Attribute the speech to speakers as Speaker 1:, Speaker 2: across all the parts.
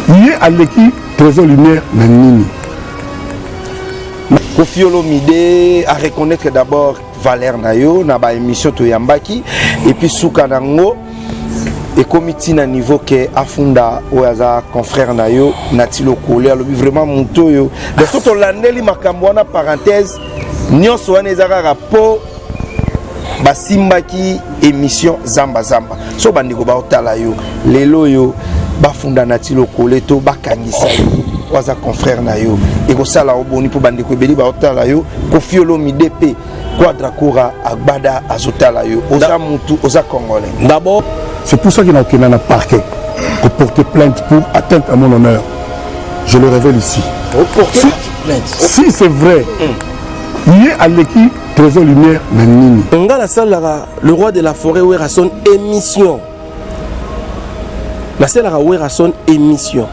Speaker 1: Hier à l'équipe Trésor Lumière Nanini.
Speaker 2: Koffi Olomide à reconnaître d'abord Valère Nayo na ba émission to Yambaki et puis Souka Nango et comité na niveau que afunda oyaza confrère Nayo Natilo Kole alobi vraiment monto yo de soto landeli makambo na parenthèse nyonso wana ezaka rapport basimbaki émission Zamba Zamba so bandiko ba otala yo lelo yo bafunda Natilo Kole to bakangisa waza confrère Nayo et ko sala oboni po bandiko beli ba otala yo Koffi Olomide pe Quadra Koura Agbada azotala yo oza mutu oza congolais
Speaker 1: d'abord. C'est pour ça qu'il n'a aucun parquet pour porter plainte pour atteinte à mon honneur. Je le révèle ici. Si c'est vrai, hier à l'équipe Trésor Lumière Nanini.
Speaker 3: On a la salle le roi de la forêt où est son émission. La salle où est son émission.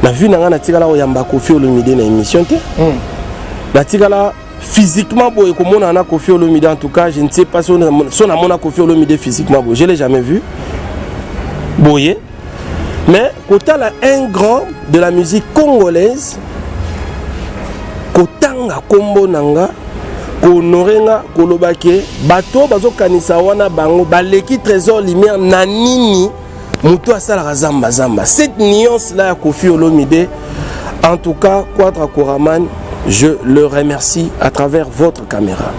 Speaker 3: La vue n'a pas tiré là où Yamba Koffi Olomide na émission. La tiré là physiquement boy comme on a Koffi Olomide en tout cas je ne sais pas si on a Koffi Olomide physiquement boy je l'ai jamais vu boyé mais Kota là un grand de la musique congolaise Kotanga kombo nanga konorenga kolobake bato bazo kanisa wana bango baleki Trésor Lumière Nanini muto asala zamba zamba cette nuance là ya Koffi Olomide en tout cas Quadra Koraman. Je le remercie à travers votre caméra.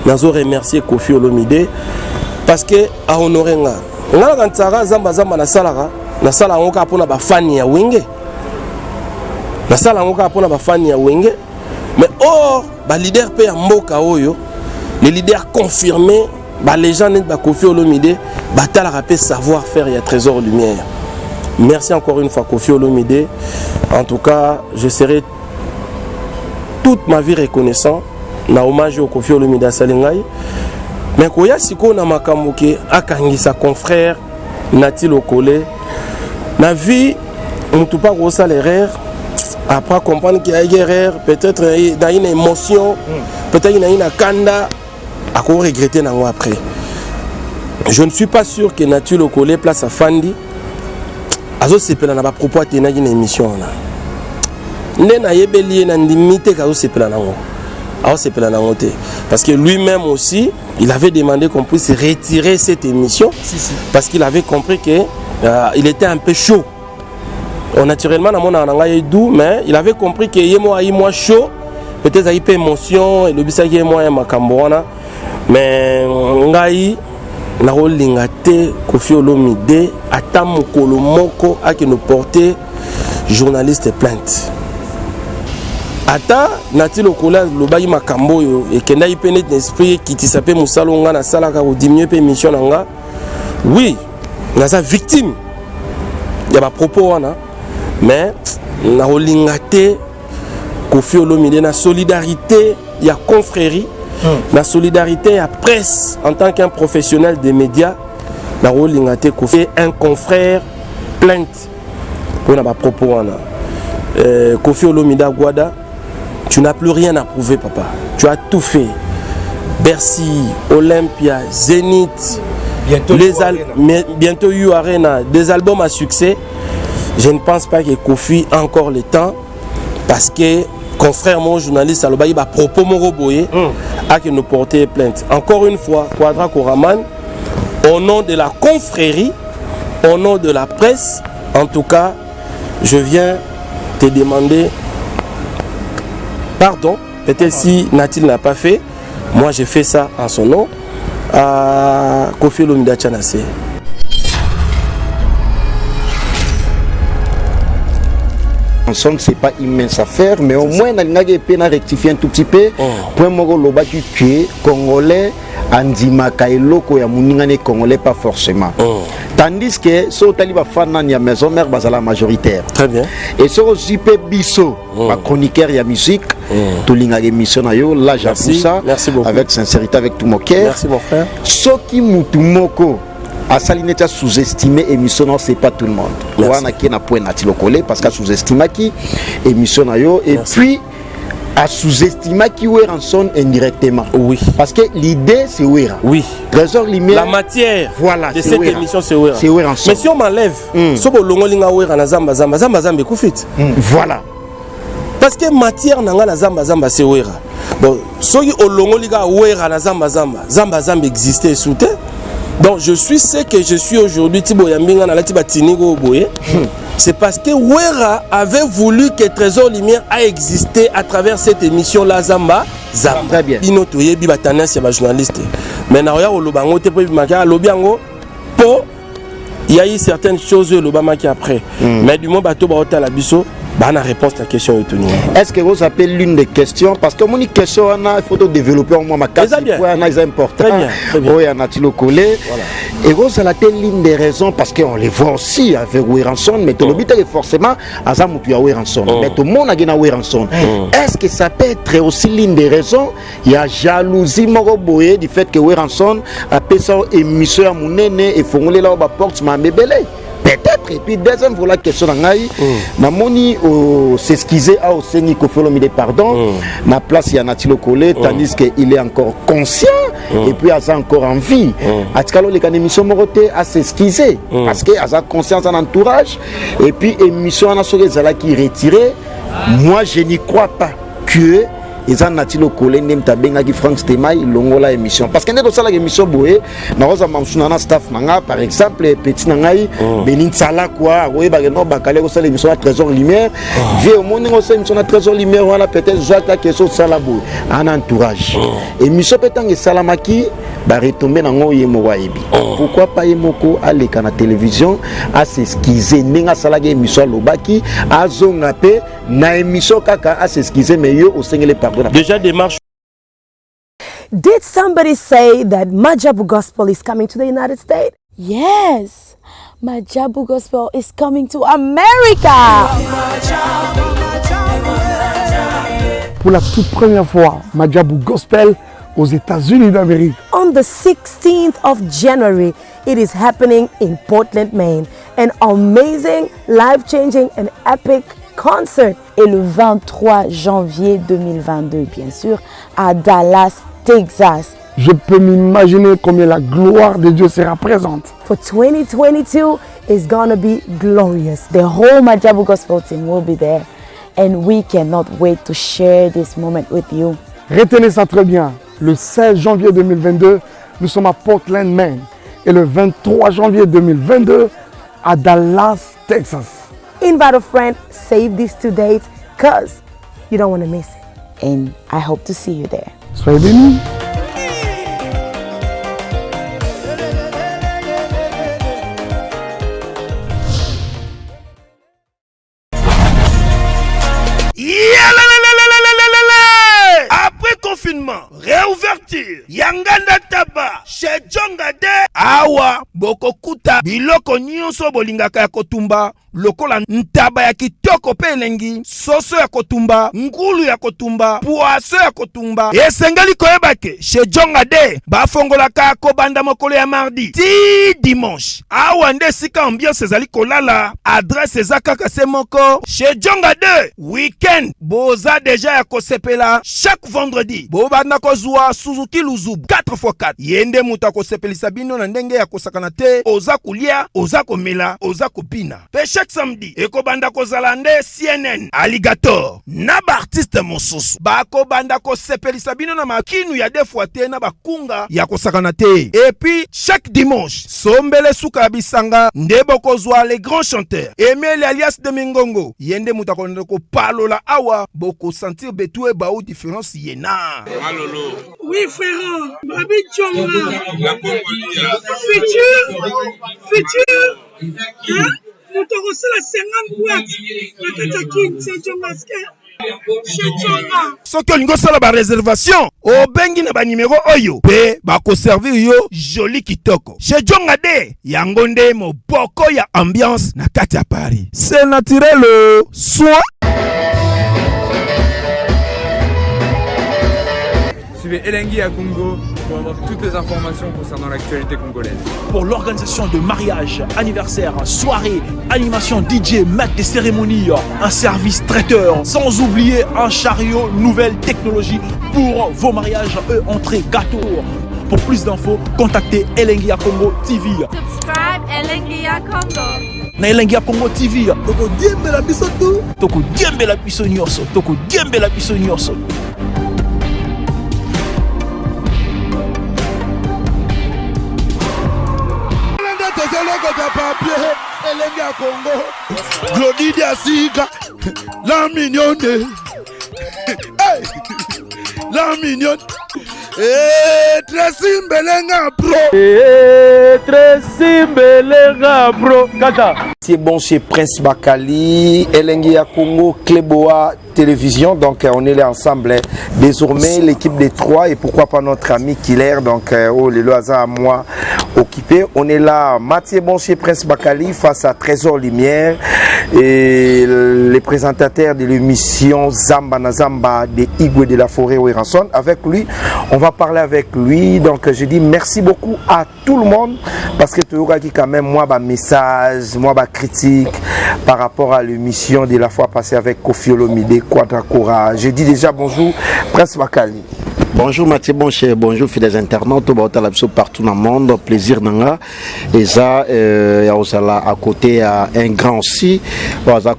Speaker 3: Nous remercier Koffi Olomide parce que a honoré nga. Nga quand Sara zamba zamba na salara, na sala ngoka pona ba fani ya wenge. Na sala ngoka pona ba fani ya wenge. Mais or ba leader pe ya mboka oyo, les leaders confirmés, ba légende ba Koffi Olomide, ba tala rapé savoir faire ya Trésor Lumière. Merci encore une fois Koffi Olomide. En tout cas, je serai toute ma vie reconnaissant na hommage au Koffi Olomide Salingai mais koya siko na makambo ke akangisa confrère Natilo Kole na vie on tout pas gros l'erreur après comprendre qu'il y a une erreur peut-être dans une émotion peut-être dans une kanda à quoi regretter nango après je ne suis pas sûr que Natilo Kole place à Fandi azo sepela na ba propos atena une émission là parce que lui-même aussi il avait demandé qu'on puisse retirer cette émission parce qu'il avait compris que il était un peu chaud. Naturellement doux mais il avait compris que il moi chaud peut-être il peu émotion et le bisaki moi makambona mais ngai na rolinga te Koffi Olomide ata mokolo moko aki nous porter journaliste plainte. Ata Natilo Kole lobayi makambo yo et kenda ipene d'esprit qui t'isapé musalonga na salaka ou diminuer pe mission nanga oui na sa victime il y a pas propos wana mais na rolingate Koffi Olomide na solidarité il y a confrérie la solidarité à presse en tant qu'un professionnel des médias na rolingate Koffi un confrère plainte pour na ba propos wana Koffi Olomide Agbada. Tu n'as plus rien à prouver, papa. Tu as tout fait. Bercy, Olympia, Zénith, bientôt You Arena, des albums à succès. Je ne pense pas que Koffi a encore le temps parce que confrère mon journaliste Alobaï a propos mon roboye à que nous porter plainte. Encore une fois, Quadra Koraman, au nom de la confrérie, au nom de la presse, en tout cas, je viens te demander pardon, peut-être si Natil n'a pas fait, moi j'ai fait ça en son nom à Koffi Olomide Tchanase.
Speaker 2: Ensemble, c'est pas immense affaire, mais au moins, on a rectifié un tout petit peu. Pour moi, le Congolais, Andima Kailoko, ya Mouningane Congolais, pas forcément. Tandis que, si on a fan ya maison mère, c'est la majoritaire.
Speaker 3: Très bien.
Speaker 2: Et si on a Bisso, ma chroniqueur ya musique, tout l'émission, là, j'avoue ça, avec sincérité, avec tout mon cœur.
Speaker 3: Merci, mon frère.
Speaker 2: Soki Mutumoko. À Salineta sous-estimé émission non c'est pas tout le monde. On a qui n'a point Natilo Kole parce qu'à sous-estimé qui émission na yo et puis
Speaker 4: a sous-estimé qui Weranson indirectement.
Speaker 3: Oui.
Speaker 4: Parce que l'idée c'est Wera.
Speaker 3: Oui.
Speaker 4: Trésor Lumière.
Speaker 3: La matière
Speaker 4: voilà,
Speaker 3: de cette
Speaker 4: Wera.
Speaker 3: émission c'est Wera.
Speaker 4: C'est Weranson.
Speaker 3: Mais si on m'enlève, si on longolinga Wera na zamba zamba zamba zamba koufit.
Speaker 4: Voilà.
Speaker 3: Parce que matière nanga la zamba zamba c'est Wera. Bon, soki olongoliga Wera na zamba zamba zamba zamba existait sous terre. Donc je suis ce que je suis aujourd'hui, Thibaut Yambinga na la Tiba Tinigo Boye. C'est parce que Wera avait voulu que Trésor Lumière a existé à travers cette émission là Zamba Zamba.
Speaker 4: Très bien.
Speaker 3: Binotoye bibatana c'est un journaliste. Mais na oya olobango te po bimaka lobiango po il y a eu certaines choses le bamaki après. Mais du moment bateau ba hôtel biso bah la réponse à la question est tenue.
Speaker 4: Est-ce que vous appelez l'une des questions parce que mon question il faut développer au moins ma question c'est important.
Speaker 3: Très bien.
Speaker 4: Oui, on a le collé. Et vous allez l'une des raisons parce qu'on les voit aussi avec Weranson mais tout le but est forcément à ça mutu Weranson. Mais tout le monde a gagné Weranson. Est-ce que ça peut être aussi l'une des raisons il y a jalousie moroboye du fait que Weranson a fait ça émission à mon nene et formulé là au porte ma bébélé. Peut-être. Et puis deuxième voilà question nangai namoni s'excuser à Oseni Kofelomi de pardon na place il y a Natilo Kolé tandis que il est encore conscient et puis a encore en vie atikalo les kan émission moroté à s'excuser parce que a conscience en entourage et puis émission na soke zala qui retiré moi je n'y crois pas que ils ont Natilo Kolé nem tabenga qui Frank Stema longola émission parce que n'est dans la émission boé na rosa mamsuna staff nanga par exemple petit nangai Benin Sala quoi oui ba no ba kale ko sala émission à Trésor Lumière vie au monde ko émission à Trésor Lumière voilà peut-être Jacques question sala boé en entourage émission peut-être salamaki ba retomber nango yemo waibi pourquoi pas yemoko aller à la télévision à s'excuser ninga sala émission lobaki azonga pe na émission kaka à s'excuser mais yo au sengele
Speaker 3: déjà démarche.
Speaker 5: Did somebody say that Majabu Gospel is coming to the United States?
Speaker 6: Yes, Majabu Gospel is coming to America.
Speaker 1: Pour la toute première fois, Majabu Gospel aux États-Unis d'Amérique.
Speaker 5: On the 16th of January, it is happening in Portland, Maine. An amazing, life-changing and epic concert.
Speaker 6: Et le 23 janvier 2022, bien sûr, à Dallas, Texas.
Speaker 1: Je peux m'imaginer combien la gloire de Dieu sera présente.
Speaker 5: For 2022, it's gonna be glorious.
Speaker 6: The whole Majabu Gospel team will be there. And we cannot wait to share this moment with you.
Speaker 1: Retenez ça très bien. Le 16 janvier 2022, nous sommes à Portland, Maine. Et le 23 janvier 2022, à Dallas, Texas.
Speaker 5: Invite a friend, save these 2 dates, because you don't want to miss it.
Speaker 6: And I hope to see you there.
Speaker 1: Soyez bénis.
Speaker 7: Après confinement, réouverture, Yanganda Taba, chez Djongade, Awa, Bokokuta, Biloko Nyonso Bolingaka ya Kotumba, lokola ntaba ya kitoko pe elengi, soso ya kotumba, ngulu ya kotumba, poaso ya kotumba, esengali koyebake, chez Djongade, bafongolaka kobanda mokolo ya mardi, ti dimanche, awa nde sika ambiance ezali kolala, adresse ezakaka se moko, chez Djongade, weekend, boza deja ya kosepela, chaque vendredi, bobanda kozwa Suzuki Luzubu, 4x4, yende muta kosepelisa bino na ndenge ya kosakana te, oza kulia, oza komela, oza kopina, pe chaque samedi, ekobanda kozala nde CNN, Alligator, na ba artiste mosusu, bakobanda kosepelisa bino na makinu ya defwa te na bakunga ya kosakana te, et puis chaque dimanche, sombele suka bisanga, nde bokozwa les grands chanteurs, Emile alias de Mingongo, yende muta ko palola awa, boko sentir betue ba ou différence yena.
Speaker 8: Malolo.
Speaker 9: Oui frère, Babi Tchonga. Futur. Hein? Nous t'avons la 50 boîtes. La Katakin, c'est Djongaske.
Speaker 7: Soki olingo sala ba réservation, obengi na ba numéro oyo, pe ba ko servir yo joli kitoko. Chez Djongade, yango nde moboko ya ambiance na kati ya Paris. C'est naturel, soit.
Speaker 10: Suivez Elengi à Congo
Speaker 8: pour avoir toutes les informations concernant l'actualité congolaise.
Speaker 10: Pour l'organisation de mariages, anniversaires, soirées, animation DJ, maître des cérémonies, un service traiteur, sans oublier un chariot nouvelle technologie pour vos mariages, entrée, gâteau. Pour plus d'infos, contactez Elengia Congo TV.
Speaker 11: Subscribe Elengia Congo.
Speaker 10: Na Elengia Congo TV, toko diembe la biso tu, toko diembe la biso nyonso, toko diembe la biso nyonso.
Speaker 1: Elengia Congo, Glody Diasiga, la mignonne, hey, la mignonne. Tracy Mbelenga bro,
Speaker 2: Kata. C'est bon chez Prince Bakali, Elengia Congo, Kleboa Télévision, donc on est là ensemble. Désormais l'équipe des trois et pourquoi pas notre ami Killer, donc le loisir à moi occupé. On est là, Mathieu Bon chez Prince Bakali face à Trésor Lumière et les présentateurs de l'émission Zamba na Zamba de Igwe de la Forêt Weranson. Avec lui, on va parler avec lui. Donc je dis merci beaucoup à tout le monde parce que tu auras dit quand même moi message, moi critique par rapport à l'émission de la fois passée avec Kofi Olomide Quadrakora. Je dis déjà bonjour Prince Bakali.
Speaker 4: Bonjour Mathieu Boncher, bonjour fidèles internautes, partout dans le monde, plaisir d'anga. Et ça, à côté à un grand aussi,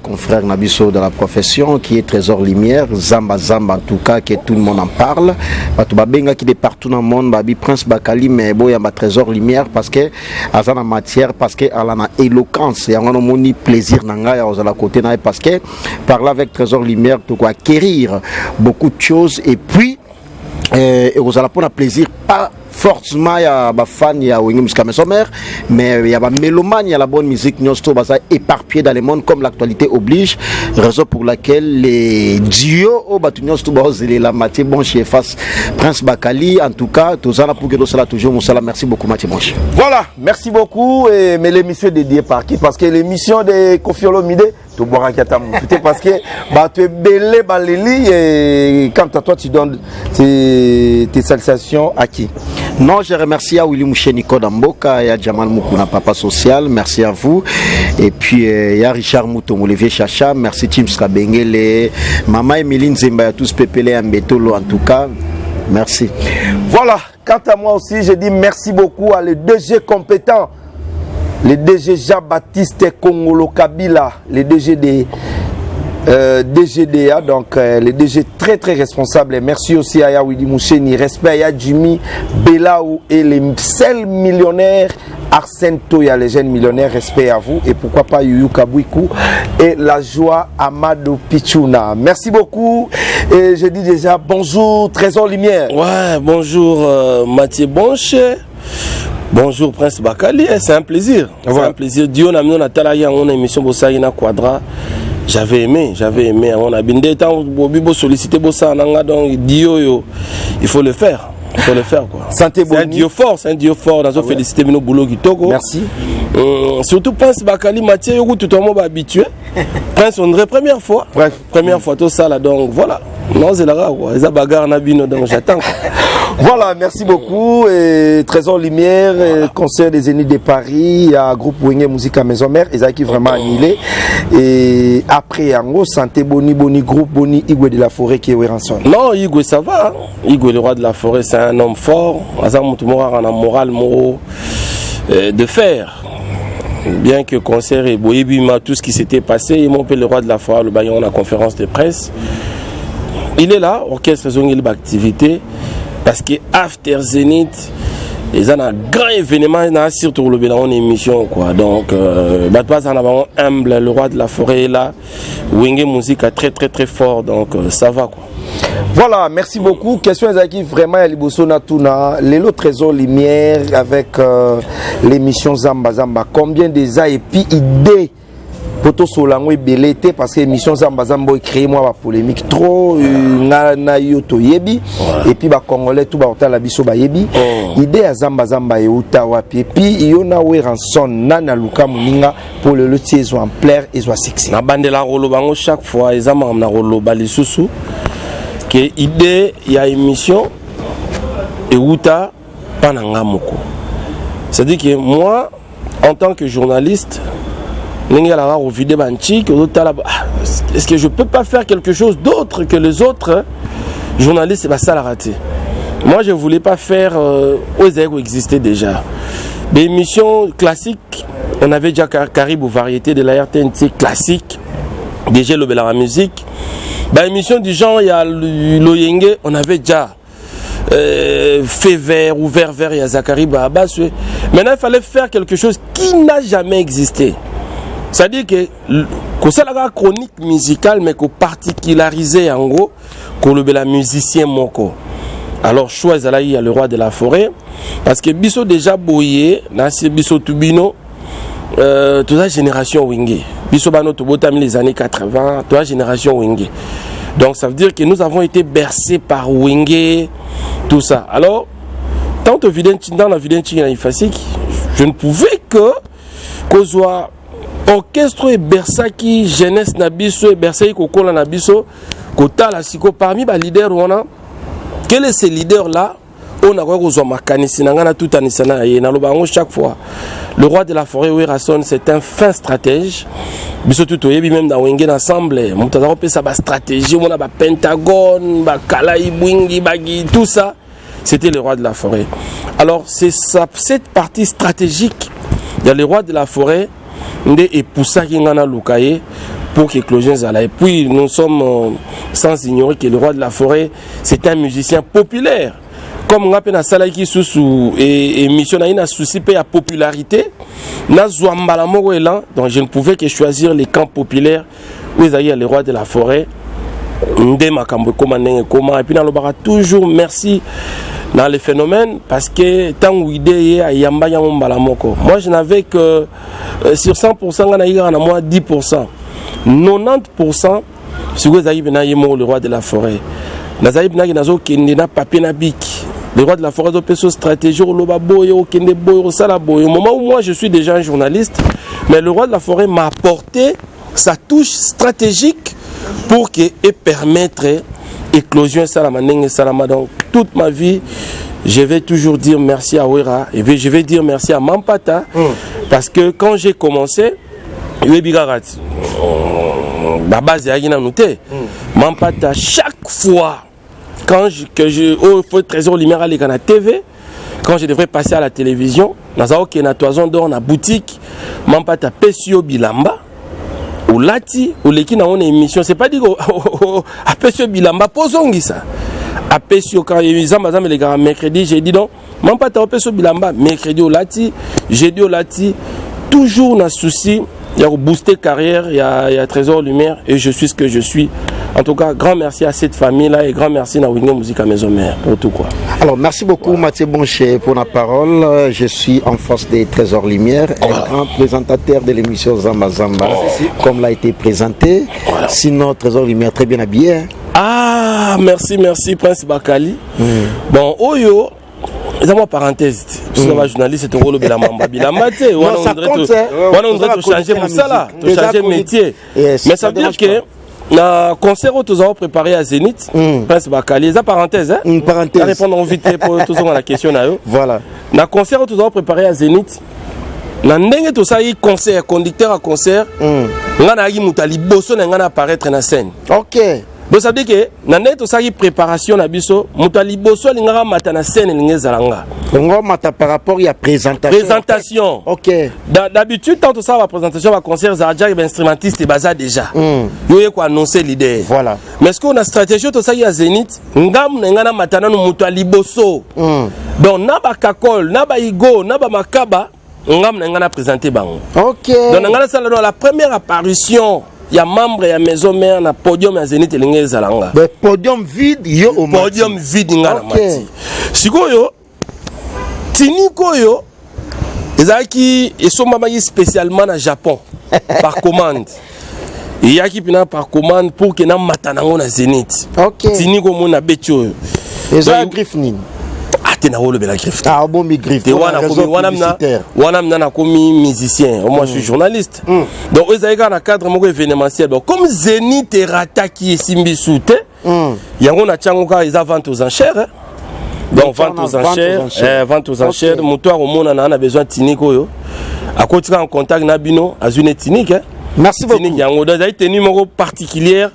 Speaker 4: confrère Nabiso de la profession qui est Trésor Lumière, Zamba Zamba en tout cas, que tout le monde en parle. Qui est partout dans le monde, Babi Prince Bakali, mais bon, il y a Trésor Lumière parce que à la matière, parce que à la éloquence, il y a un plaisir d'anga, à côté parce que parler avec Trésor Lumière, tu dois acquérir beaucoup de choses et puis et vous allez prendre plaisir pas forcément il y a des fans il y a musique sommaire mais il y a des mélomanes il y a la bonne musique nous sommes éparpillés dans le monde comme l'actualité oblige, raison pour laquelle les duos au bâtiment la Mathieu Bonche face Prince Bakali en tout cas tout ça pour que tout cela toujours merci beaucoup Mathieu Bonche.
Speaker 2: Voilà, merci beaucoup et mais l'émission est dédiée par qui? Parce que l'émission de Kofi Olomide tu bois parce que tu es belé baléli et quand à toi tu donnes tes salutations à qui?
Speaker 4: Non, je remercie à Willy Mouché Nico Damboka et à Jamal Moukouna Papa Social, merci à vous. Et puis il y a Richard Mouton, Olivier Chacha, merci Tim Skabengele, Maman Emeline Zemba, tous Pépélé Mbetolo en tout cas, merci.
Speaker 2: Voilà, quant à moi aussi, je dis merci beaucoup à les DG compétents. Les DG Jean-Baptiste Kongolo Kabila, les DG des DGDA, donc les DG très très responsables. Et merci aussi à Yawidi Moucheni, respect à Jimmy Belaou et les seuls millionnaires Arsène Toya, les jeunes millionnaires, respect à vous et pourquoi pas Yuyu Kabouikou et la joie Amadou Pichuna. Merci beaucoup et je dis déjà bonjour Trésor Lumière.
Speaker 3: Ouais, bonjour Mathieu Bonche. Bonjour Prince Bakali, c'est un plaisir. C'est un plaisir. Dieu n'a mis on a émission Bossayina Quadra. J'avais aimé. On a bien des temps où sollicité Bossa donc Dio, il faut le faire. Il faut le faire quoi.
Speaker 2: Santé
Speaker 3: c'est un Dieu fort. Dans félicité Mino Boulot Kitoko.
Speaker 2: Merci.
Speaker 3: Surtout Prince Bakali, Mathieu, tout le monde va habitué. Prince André, première fois.
Speaker 2: Bref.
Speaker 3: Première fois tout ça là, donc voilà. Non, c'est là quoi. Ils ont bagarre Nabino, donc j'attends.
Speaker 2: Voilà, merci beaucoup. Et Trésor Lumière, concert des Zéniths de Paris, il y a groupe Wenge Musique à Maison Mère, ils ont qui vraiment annulé. Et après, en gros, Santé Boni, groupe Boni, Igwe de la Forêt qui est Weranson.
Speaker 3: Non, Igwe ça va. Igwe, le roi de la forêt, c'est un homme fort. Azam Moutoumora en a moral, de fer. Bien que concert et Boyebima, tout ce qui s'était passé, il m'a appelé le roi de la forêt, le baillon, la conférence de presse. Il est là, orchestre Zongil d'activité. Parce que After Zénith, ils ont un grand événement, surtout le bilan en émission. Quoi. Donc, humble, le roi de la forêt est là. Wenge Musique est très très très fort, donc ça va. Quoi.
Speaker 2: Voilà, merci beaucoup. Question qui vraiment à Liboso Natuna, Lélo Trésor Lumière avec l'émission Zamba Zamba. Combien des a et puis idées? Poto Solango est bellété parce que l'émission Zamba Zamba créé moi la polémique trop na yoto yebi et puis ba congolais tout ba otala biso ba yebi idée à Zamba Zamba et utawa et puis yona Weranson nana luka muninga pour le lotier soit en plaire et soit sexy
Speaker 3: na bandela rolo bango chaque fois ezama na rolo balisusu que idée il y a émission et uta pas nangamoko. C'est-à-dire que moi, en tant que journaliste, est-ce que je peux pas faire quelque chose d'autre que les autres journalistes? C'est ça la raté. Moi, je voulais pas faire aux égos existait déjà. Des émissions classiques, on avait déjà Caribou Variété de la RTNT classique, déjà le la musique. Bah, émission du genre, il y a l'Oyenge, on avait déjà fait vert ou vert, il y a Zachary Bahabas. Maintenant, il fallait faire quelque chose qui n'a jamais existé. C'est-à-dire que c'est la chronique musicale, mais qu'on particularisait en gros, qu'on le musicien moko. Alors, choix il y a le roi de la forêt, parce que biso déjà boyé, c'est biso tubino, toute la génération wingé. Biso bano tubotami les années 80, toute la génération wingé. Donc ça veut dire que nous avons été bercés par wingé, tout ça. Alors, tant que dans la vidéo je ne pouvais que soit orchestre et bersaki jeunesse nabiso et bersaki kokola nabiso kota la siko parmi les leaders on a. Quel est ce leader là? On a tout chaque fois. Le roi de la forêt Werason, c'est un fin stratège. Même dans Wenge ensemble, sa stratégie, on a Pentagone, tout ça. C'était le roi de la forêt. Alors c'est cette partie stratégique. Il y a le roi de la forêt et pour ça qu'il y a Lukaye pour que l'éclosion soit là. Et puis nous sommes sans ignorer que le roi de la forêt, c'est un musicien populaire. Comme on appelle Salaki Sousou et mission n'a souci pour la popularité, donc je ne pouvais que choisir les camps populaires où il y a le roi de la forêt. Et puis on toujours merci dans les phénomènes parce que tant moi je n'avais que sur 100% on a eu moins 10%. 90% si vous avez le roi de la forêt. Le roi de la forêt de stratégie au moment où moi je suis déjà un journaliste, mais le roi de la forêt m'a apporté sa touche stratégique pour permettre éclosion Salama. Donc toute ma vie, je vais toujours dire merci à Wera et puis je vais dire merci à Mampata parce que quand j'ai commencé, la base est noté. Mampata chaque fois quand faut trésor lumière aller à la TV, quand je devrais passer à la télévision, dans la toison d'or na boutique, Mampata Pesio Bilamba ou Lati ou l'équipe dans une émission, c'est pas dit à Pesio Bilamba posongi ça. À Pesio quand ils ont les gars mercredi, j'ai dit non, Mampata Pesio Bilamba mercredi au Lati, jeudi au Lati, toujours na souci. Il y a booster carrière, il y a Trésor Lumière et je suis ce que je suis. En tout cas, grand merci à cette famille-là et grand merci à Wingé Musique à Maison Mère pour tout quoi.
Speaker 4: Alors, merci beaucoup Mathieu Boncher pour la parole. Je suis en face des Trésors Lumière, un grand présentateur de l'émission Zamba Zamba, comme l'a été présenté. Sinon, Trésor Lumière très bien habillé.
Speaker 3: Ah, merci Prince Bakali. Bon, Oyo. C'est moi parenthèse. Je suis un journaliste, c'est un rôle de la mamba. On devrait changer pour ça là, changer de métier. Mais ça veut dire que le concert que nous avons préparé à Zénith, Prince Bakali, c'est parenthèse.
Speaker 4: Une parenthèse.
Speaker 3: Je vais répondre vite pour tout ça à la question.
Speaker 4: Voilà.
Speaker 3: Le concert que nous avons préparé à Zénith, tout ça, concert, conducteur à concert, on a apparaître dans la scène.
Speaker 4: Ok.
Speaker 3: Vous savez que dans notre préparation na biso mutali boso lingara mata na scène lingezalanga.
Speaker 4: On mata par rapport à présentation.
Speaker 3: OK. D'habitude tant ça la présentation va concert Zarja et instrumentiste et baza déjà. Yo ko annoncer l'idée.
Speaker 4: Voilà.
Speaker 3: Mais ce qu'on a stratégie to ça ya Zénith ngam ngana mata na mutali boso. Donc na ba kakol, na ba igo, na ba makaba ngam ngana présenter bango.
Speaker 4: OK.
Speaker 3: Donc ngana ça la première apparition. Il y a membre, il y a maison mère, il y a podium, il y a Zénith et l'ingé Zalanga.
Speaker 4: Le podium vide, yo au mati.
Speaker 3: Podium vide, il y a mati. Si yo, Tiniko yo, ils sont spécialement au Japon, par commande. Il y a qui par commande pour que nous matanango na Zénith.
Speaker 4: Ok.
Speaker 3: Tiniko mon abetio.
Speaker 4: Ils ont un griffe nin.
Speaker 3: Ah bon, mi griffe. Wana komi musicien. Moi je suis journaliste. Donc ils ont un cadre événementiel. Donc comme Zénith et Rataki et Simbi Soute, il y a un changoka ils vendent aux enchères. Donc vente aux enchères, motoir au monde on a besoin de Tiniko yo. À côté en contact Nabino, Azune Tinik.
Speaker 4: Merci beaucoup.
Speaker 3: Il y a un numéro particulier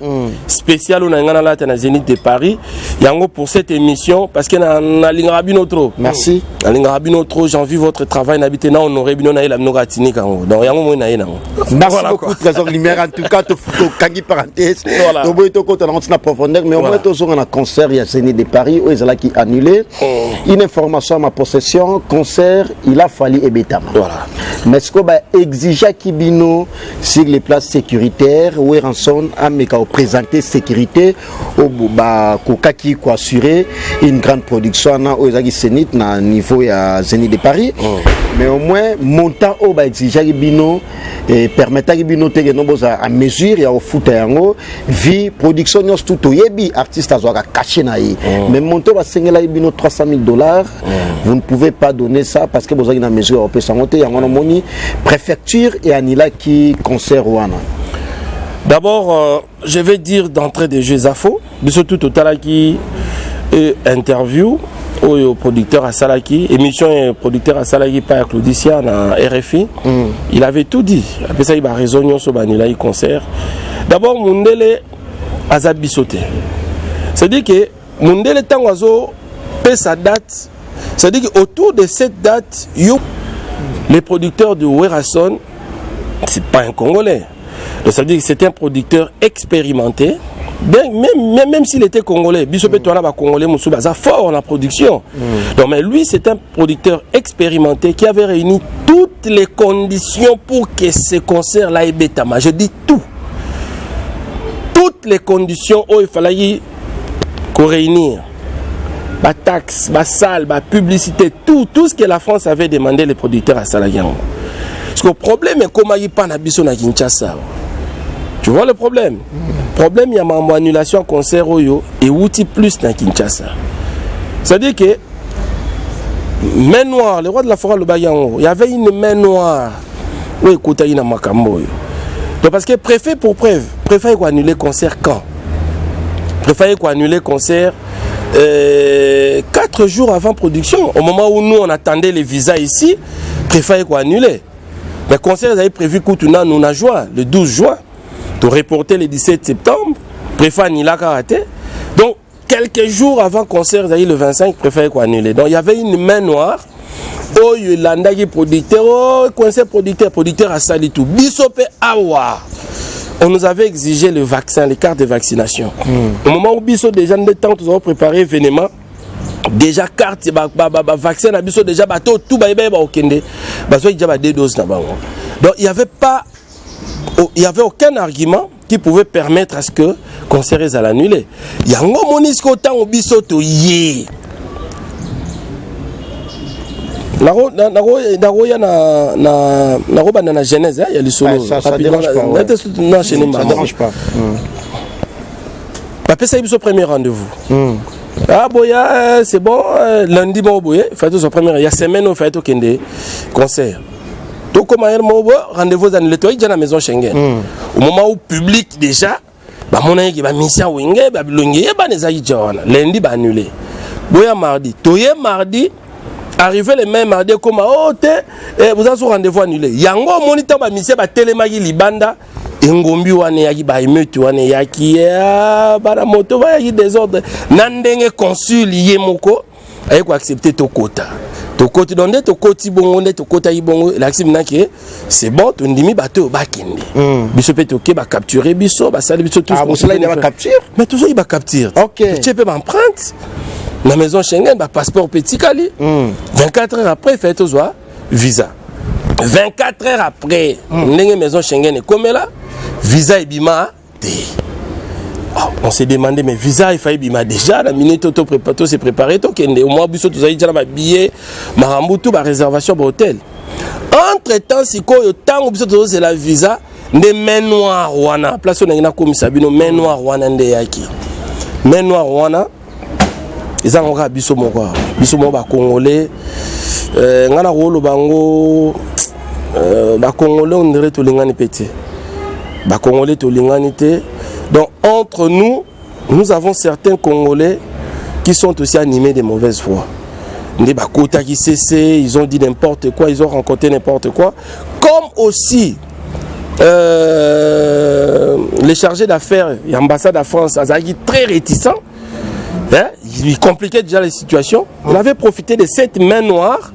Speaker 3: spécial au Nangana la Zénith de Paris. Il y a pour cette émission parce que na Lingrabino trop.
Speaker 4: Merci.
Speaker 3: Na Lingrabino trop, j'ai envie votre travail n'habiter na honoré bino na la mnoga Tinik donc il y a un moment na nango.
Speaker 4: Merci beaucoup Trésor Lumière, en tout cas te photo kangi parenthèse. Donc boy to côté dans profondeur mais au moins to sur un concert il y a Zénith de Paris où ils là qui annulé. Une information à ma possession, concert il a fallu ebetama. Voilà. Mais ce qu'on va exiger Kibino sur les places sécuritaires où Ranson a présenté sécurité au Kokaki ko assurer une grande production au Zénith na niveau ya Zénith de Paris. Mais au moins montant au ba exiger Kibino et permettre Kibino te nombre à mesure ya au foot yango vie production nyos tout yebi artiste azoka caché na yi. Mais montant va singela Kibino $300,000. Vous ne pouvez pas donner ça parce que vous avez une mesure européenne sans monter yango moni préfecture et anila qui concert wana.
Speaker 3: D'abord, je vais dire d'entrée de jeux à faux, surtout total qui interview au producteur à Salaki, émission producteur à Salaki par Claudicia dans RFI. Il avait tout dit. Après ça, il a raison sur Banila concert. D'abord, Mundele a bisoté. C'est-à-dire que Mundele Tangazo paie sa date. C'est-à-dire qu'autour de cette date, les producteurs de Werason, c'est pas un Congolais. Donc ça veut dire que c'est un producteur expérimenté. Même s'il était Congolais, Bissopé Toana va Congolais, Moussoubaza fort en la production. Donc, mais lui, c'est un producteur expérimenté qui avait réuni toutes les conditions pour que ce concert-là ait bétama. Je dis tout. Toutes les conditions où il fallait qu'on réunisse. Bah taxes, bah salles, bah publicité, tout ce que la France avait demandé les producteurs à Salayan. Parce que le problème est comment il parle à Bissona Kinshasa. Tu vois le problème? Le problème, il y a une annulation concert et outil plus dans Kinshasa. C'est-à-dire que main noire, le roi de la forêt, le Bayango, il y avait une main noire. Oui, écoute, il y a Makambo. Donc parce que préfet pour preuve, préfet quoi annuler concert quand? Préfet quoi annuler concert 4 jours avant production, au moment où nous on attendait les visas ici, préfet quoi annuler. Le concert avait prévu Koutuna nous en juin, le 12 juin, de reporter le 17 septembre, préfet n'y l'a raté. Donc quelques jours avant le concert, le 25, préfet quoi annuler. Donc il y avait une main noire. Oh, Yolanda qui producteur, oh, concert producteur à Salitou, Bissopé Awa. On nous avait exigé le vaccin, les cartes de vaccination. Au moment où Bissot déjà de temps, nous avons préparé événement. Déjà carte, vaccin, Bissot déjà bateau, tout au Kende. Bateau déjà 2 doses là-bas. Donc il n'y avait aucun argument qui pouvait permettre à ce que le concert soit annulé. Il y a un monisco temps au Bissot yé. Na genèse, il y a le solo.
Speaker 4: Ça dérange pas.
Speaker 3: Papa, ça c'est son premier rendez-vous. Ah, boya, c'est bon, lundi, il fait son premier. Il y a semaine, il fait un concert. Tout comme rendez-vous dans l'étoile, il y a la maison Schengen. Au moment où le public déjà, mon ami va mission Wingé, lundi, va annulé. Boya mardi. Toye mardi. Arrivé le même mardi comme vous avez rendez-vous annulé. Yango moniteur ba mission ba télémagi libanda engombi wane yaki ba emetu wane yaki bara moto ba yaki désordre nandenge consul yemoko aye ko accepter to quota. To quota donde to quoti bongo nde to quota ibongo l'accepte na que c'est bon to ndimi bato ba kende. Biso pe to ke ba capturer biso ba sali biso tout.
Speaker 4: Ah, cela il va capturer.
Speaker 3: Mais toujours il va capturer.
Speaker 4: OK.
Speaker 3: Tu peux m'emprunter. La maison Schengen, passeport petit Kali. 24 heures après, il fait tout visa. 24 heures après, la maison Schengen est comme là, visa et bima. On s'est demandé, mais visa, il fallait bima déjà. La minute auto s'est préparé, au moins, tout ça, il y a un billet, Marambutu, ma réservation pour l'hôtel. Entre-temps, si le temps où c'est la visa, des mains noires, wana. Place où on a comme ça, mains noires, wana, ndeyaki. Mains noires, wana. Ils ont encore biso moko ba congolais ngana rolo bango ba congolais on dirait to lingani pété ba congolais to lingani té. Donc entre nous avons certains congolais qui sont aussi animés de mauvaise foi. Des Bakota qui cessaient, ils ont dit n'importe quoi, ils ont rencontré n'importe quoi. Comme aussi les chargés d'affaires, l'ambassade de France, Azaki très réticents, hein, ils compliquaient déjà les situations. On avait profité de cette main noire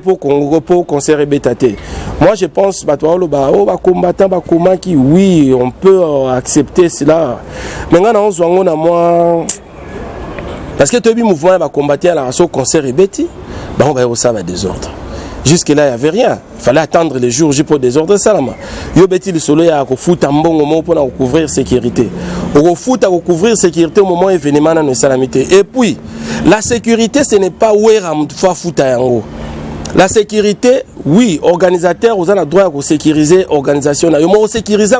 Speaker 3: pour qu'on s'est rebétaté. Moi je pense que oui, on peut accepter cela. Mais parce que tout le mouvement va combattre à la race au concert rebéti, on va au savoir des ordres. Jusque là il n'y avait rien. Il fallait attendre les jours pour désordre salama. Yo beti le soleil a foot un bon moment pour couvrir sécurité. Au foot à couvrir sécurité au moment événement dans salamité. Et puis la sécurité ce n'est pas où est foot à yango. La sécurité, oui, organisateur, vous avez le droit de sécuriser l'organisation. Vous avez sécuriser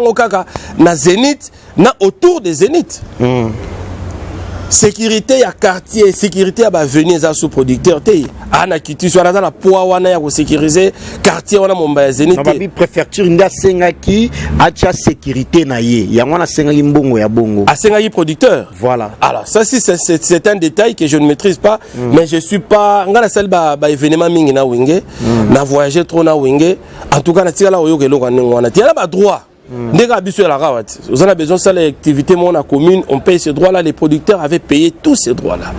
Speaker 3: na Zénith, na autour des Zénith. Sécurité, il y a quartier, sécurité, il y a venir les sous-producteurs. Il y a la poids, il y a sécuriser quartier, il y a Zénith.
Speaker 4: Il y a préfecture, il y a sécurité, il y a
Speaker 3: un producteur.
Speaker 4: Voilà.
Speaker 3: Alors, ça, c'est un détail que je ne maîtrise pas, mais je ne suis pas. Je suis pas événement mingi na wingé, na voyager trop na wingé. En tout cas, na tira la oyoke lo kanengwana. Il y a pas droit. Vous avez besoin de ça, l'activité mon commune, on paye ces droits-là. Les producteurs avaient payé tous ces droits-là.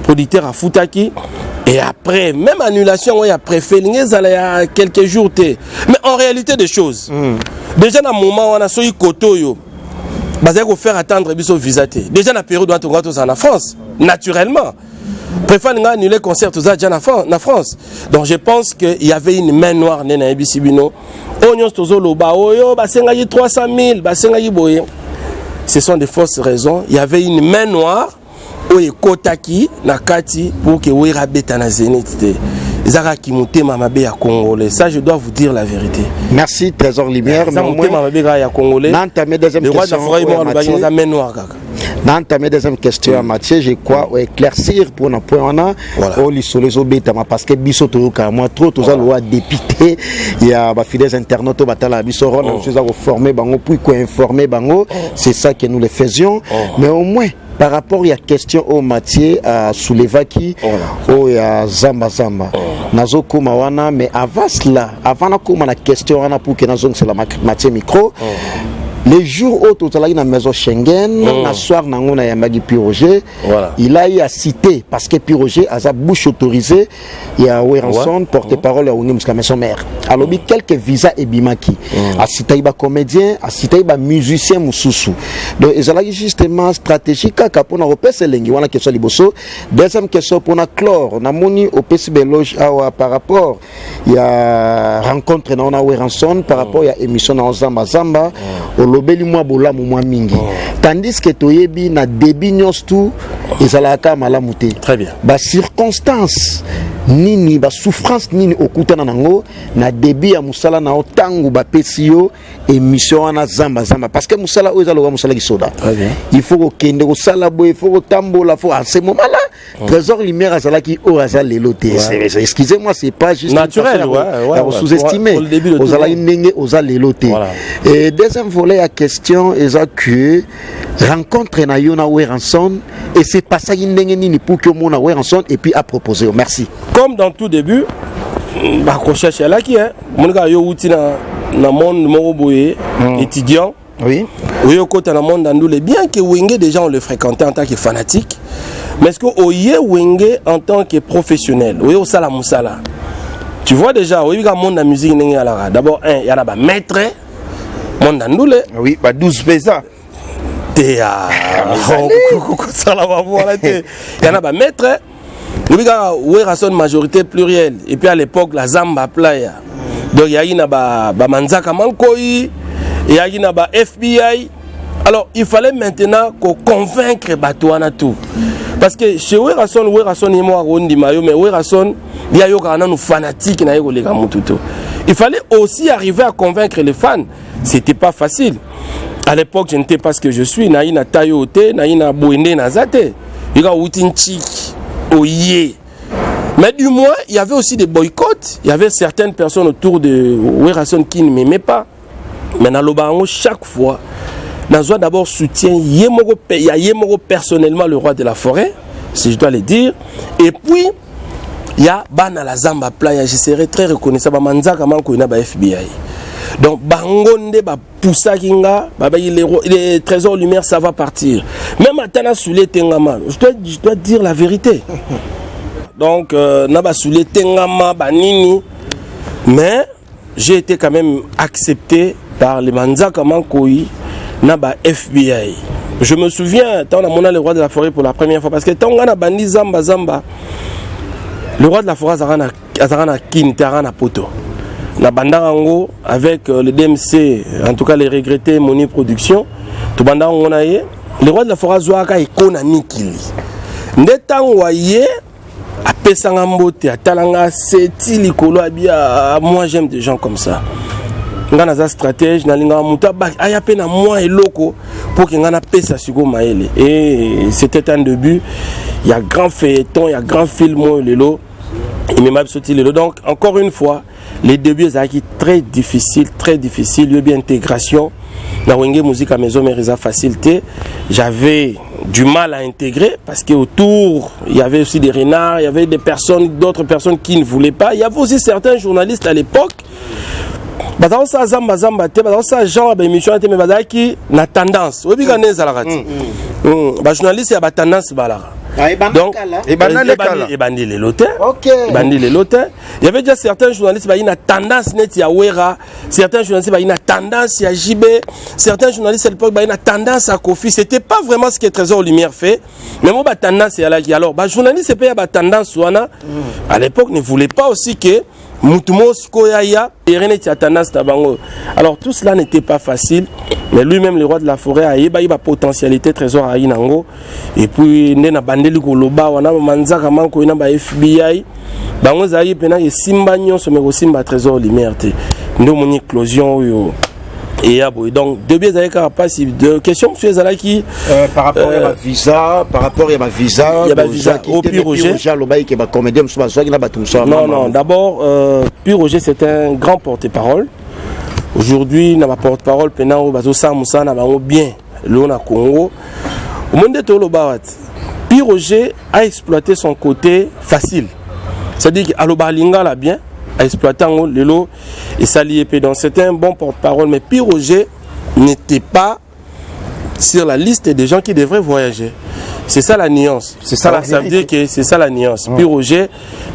Speaker 3: Producteurs à Foutaki. Et après, même annulation, il y a préféré, il y a quelques jours. Mais en réalité des choses, déjà dans le moment où on a souri koto yo, il faut faire attendre le visa. Déjà dans la période où on est en France, naturellement. Préfère annuler le concert déjà en France. Donc je pense qu'il y avait une main noire dans ABC Bino. Ce sont des fausses raisons. Il y avait une main noire où il Kotaki Nakati pour que Wera Beta na Zénith. Ça, je dois vous dire la vérité.
Speaker 4: Merci, Trésor Lumière.
Speaker 3: Le roi d'Afrique,
Speaker 4: Dans deuxième question, Mathieu, je crois éclaircir pour un point parce que biso toyoka moi trop tous loi député il y a ba fidèles internautes batala biso on nous a formé bango puis quoi informer bango c'est ça que nous le faisions mais au moins par rapport à la question au Mathieu à Soulevaki au ya Zamba nazo kuma wana mais avant cela avant na kuma la question wana pour que nazo c'est la Mathieu micro les jours où tu es dans la maison Schengen, le soir, on a Yamagi Piroger, il a eu à citer, parce que Piroger a sa bouche autorisée, il y a Weranson, porte-parole à Ounum Maison Mère. Alors, il y a quelques visas et bimaki. À citer, il y a comédien, à citer, il y a musicien Moussoussou. Donc, il y a justement stratégique pour nous repérer ces langues. Voilà question liboso. Deuxième question pour nous clore. On a moni au PCB Loge par rapport, il y a rencontre dans Weranson, par rapport à émission dans Zamba Zamba. Lobeli mwa bola mwa mingi tandis que toyebi na débit nyos tout ezalaka malamu te
Speaker 3: très bien
Speaker 4: ba circonstance nini ba souffrance nini okutana nango na débit ya musala na otangu ba pesio émission na Zamba parce que musala o ezaloka musala kisoda
Speaker 3: très bien
Speaker 4: il faut ko kende ko sala boy il faut ko tambola faut en ce moment là Trésor Lumière azalaki o azal leloté excusez-moi c'est pas juste
Speaker 3: naturel
Speaker 4: sous-estimé ozalaki ndenge ozal leloté et deuxième volet à question est que rencontre na yona Weranson et c'est pas ça ndenge nini pour que mon Weranson et puis à proposer merci.
Speaker 3: Comme dans tout début, bah recherche là qui est mon gars yo outi na monde moroboye étudiant
Speaker 4: oui
Speaker 3: yo côté na monde andule bien que Wenge déjà on le fréquentait en tant que fanatique mais est-ce que oye Wenge en tant que professionnel oye osala musala tu vois déjà oye ga monde la musique ndenge ala d'abord il y a ba maître monde andule
Speaker 2: oui ba 12 pesa
Speaker 3: te a ça la va voir là te il y en a ba maître nous avons une majorité plurielle et puis à l'époque la Zamba playa donc il y a une Manzaka Mankoi il y a une FBI alors il fallait maintenant qu'on convaincre Batouana tout parce que chez Werason et moi on dit mayo mais Werason il y a eu un fanatique na yego lega mututo il fallait aussi arriver à convaincre les fans c'était pas facile à l'époque je n'étais pas ce que je suis naïna tayote naïna boende nazate il y a outin chiki mais du moins, il y avait aussi des boycotts. Il y avait certaines personnes autour de Werason qui ne m'aimaient pas. Mais dans l'Obango, chaque fois, Nazwa d'abord soutient Yemoro personnellement le roi de la forêt. si je dois le dire. Et puis, il y a Bana la Zamba Playa, je serais très reconnaissant. Manzaka manko ina ba FBI. Donc, Bangonde, Poussa Kinga, les trésors lumière, ça va partir. Même à Tana Soulé Tengama, je dois dire la vérité. Donc, Naba Soulé Tengama, Banini. Mais, j'ai été quand même accepté par les Manzaka Mankoui, Naba FBI. Je me souviens, quand on a le roi de la forêt pour la première fois, parce que quand on a bandi Zamba, le roi de la forêt a Kintarana Poto. Na Bandarango avec le DMC, en tout cas les regrettés Moni Production, tout Bandarango na ye, le roi de la forêt Zouaka et Kona Nikili. Netango ye a Pesangambote, a Talanga, Seti Likolo Abia, moi j'aime des gens comme ça. Ngana za stratège na linga muta ba aya pe na moi et loko pour que ngana pesa suko maele. Et c'était un début, il y a grand feuilleton, il y a grand film lelo. Et même le donc encore une fois les débuts étaient très difficiles, il y a eu bien intégration dans Wenge musique à maison mais facilité. J'avais du mal à intégrer parce qu'autour il y avait aussi des renards, il y avait d'autres personnes qui ne voulaient pas. Il y avait aussi certains journalistes à l'époque. Bazao sa zamba te bazao sa genre d'émission te mais bazao qui na tendance. Obi gané zalarati. Ba journaliste ya ba tendance balara. Donc, il y avait déjà certains journalistes qui avaient tendance à Wera, certains journalistes qui avaient tendance à JB, certains journalistes à l'époque qui avaient tendance à Kofi. Ce n'était pas vraiment ce que Trésor Lumière fait, mais moi, tendance à la qui. Alors, les journalistes qui avaient tendance à l'époque ne voulaient pas aussi que alors tout cela n'était pas facile, mais lui-même le roi de la forêt a eu la potentialité trésor à Inango. Et puis nena bandeli koloba wana manzaka manko ina ba FBI bango zayi pena ye simba nyonso me ko simba trésor lumière te ndo moni éclosion yo. Et donc deux biais avec de questions monsieur Zalaki
Speaker 4: par rapport à ma visa,
Speaker 3: il y a ma visa au Pire Roger. Non, d'abord Pire Roger c'est un grand porte-parole. Aujourd'hui na porte-parole pena o bazo sa musa na bango bien le na Congo. Au monde de Tolobawat, Pire Roger a exploité son côté facile. C'est-à-dire qu'Alobalinga l'a bien a exploité en le lot et ça lié. Donc c'était un bon porte-parole, mais Pire Roger n'était pas sur la liste des gens qui devraient voyager. C'est ça la nuance. Ça veut dire que c'est ça la nuance. Pire Roger,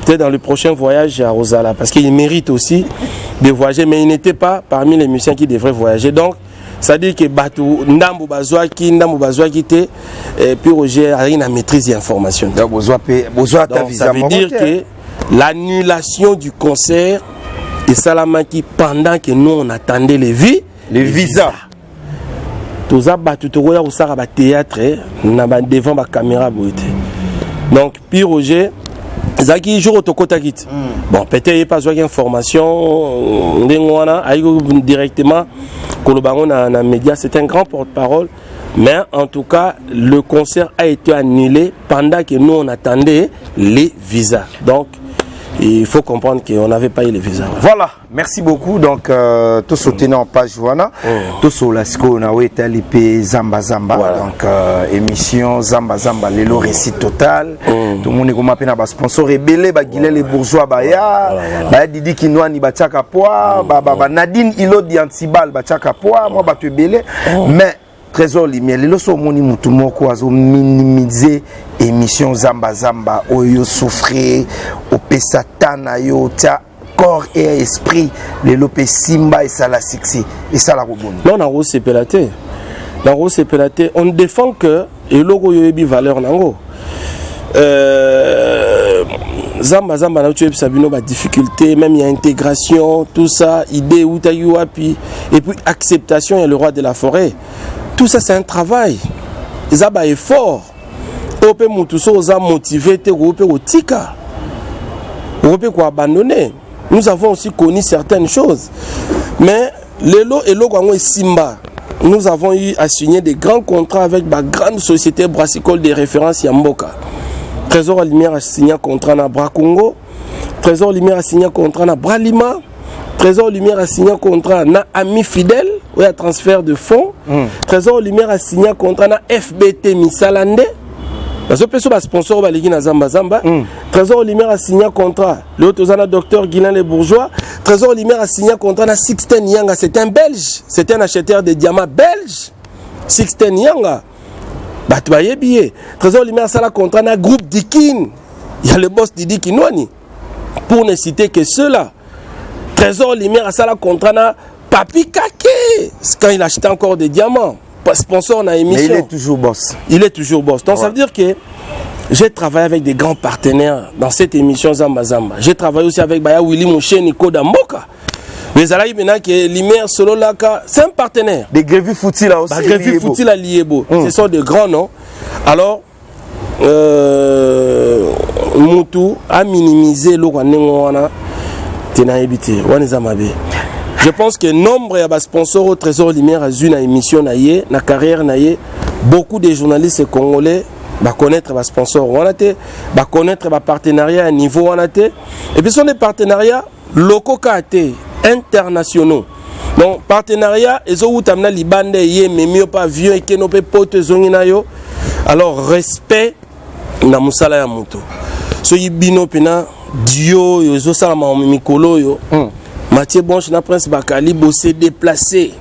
Speaker 3: peut-être dans le prochain voyage à Rosala, parce qu'il mérite aussi de voyager, mais il n'était pas parmi les musiciens qui devraient voyager. Donc, ça veut dire que Ndambo Bazouaki te Pire Roger a une maîtrise des informations. Donc, ça veut dire que l'annulation du concert et Salamaki pendant que nous on attendait les visas. Tous ça battu au théâtre devant ma caméra. Donc Pire Roger Zaki jour au Tokotakit. Bon peut-être pas besoin d'information directement Kolobango na média, c'est un grand porte-parole. Mais en tout cas, le concert a été annulé pendant que nous on attendait les visas. Donc il faut comprendre qu'on n'avait pas eu les visas.
Speaker 2: Voilà, merci beaucoup. Donc, tout soutenir en page Joana, tout sur la SCO, on a été l'IP Zamba. Voilà. Donc, émission Zamba, le récit total. Tout le monde est comme un sponsor rebelle, les bourgeois, Didi Kinouani, Bachaka Poa, Nadine Ilodi Antibal, Bachaka Poa, moi, Batuebele. Mais, Trésor Lumière, les leçons moni mutumoko azo minimiser émission Zamba oyo souffrir au pesatana yo tia corps et esprit les lopé simba et ça la sexy et ça la robone.
Speaker 3: Non na rose pelaté. La rose pelaté, on défend que et logo yo ebi valeur nango. Zamba na tu sabino ba difficulté même il y a intégration tout ça idée ou tayoapi et puis acceptation il y a le roi de la forêt. Tout ça c'est un travail. Ils ont un effort. Ope mutuso oza motivé te ope otika. Ope ko abandonner. Nous avons aussi connu certaines choses. Mais lelo et logo simba. Nous avons eu à signer des grands contrats avec ma grande société brassicole de référence Yamboka. Trésor Lumière a signé un contrat na Bracongo. Trésor Lumière a signé un contrat na Bralima. Trésor Lumière a signé un contrat na Ami Fidèle. Oui, à transfert de fonds. Trésor Lumière a signé un contrat na FBT Misalande. Parce que les sponsors na Zamba Zamba. Trésor Lumière a signé un contrat. L'autre docteur Guilain Les Bourgeois. Trésor Lumière a signé un contrat na Sixten Yanga. C'est un Belge. C'est un acheteur de diamants belge. Sixten Yanga. Batouaye billet. Trésor Lumière a un contrat na groupe Dikin. Il y a le boss Didi Kinwani. Pour ne citer que ceux-là. Trésor Lumière a un contrat na Papi Kake. Quand il achetait encore des diamants. Sponsor na émission.
Speaker 2: Mais il est toujours boss.
Speaker 3: Il est toujours boss. Donc ça veut dire que j'ai travaillé avec des grands partenaires dans cette émission Zamba Zamba. J'ai travaillé aussi avec Baya Willy Mouché, Nico Damboka. Mais Alaï Bena qui est Lumière Solo Laka, c'est un partenaire.
Speaker 2: Des Grévi Fouti là aussi.
Speaker 3: Grévi Fouti là Liebo. Ce sont de grands noms. Alors, Moutou a minimisé le Wanengoana. Tenaïbité. Wanezamabe. Je pense que nombre de sponsors au Trésor Lumière a eu une émission, na carrière, beaucoup de journalistes congolais va connaître les sponsors, va connaître les partenariats à niveau. Et puis ce sont des partenariats locaux, internationaux. Donc partenariats, ils ont eu des bandes, mais mieux pas vieux et qui n'ont pas potes. Alors respect na musala ya moto. So yibino pena dio yo zo sala ma mikolo yo. Mathieu Bonche na Prince Bakali s'est déplacé.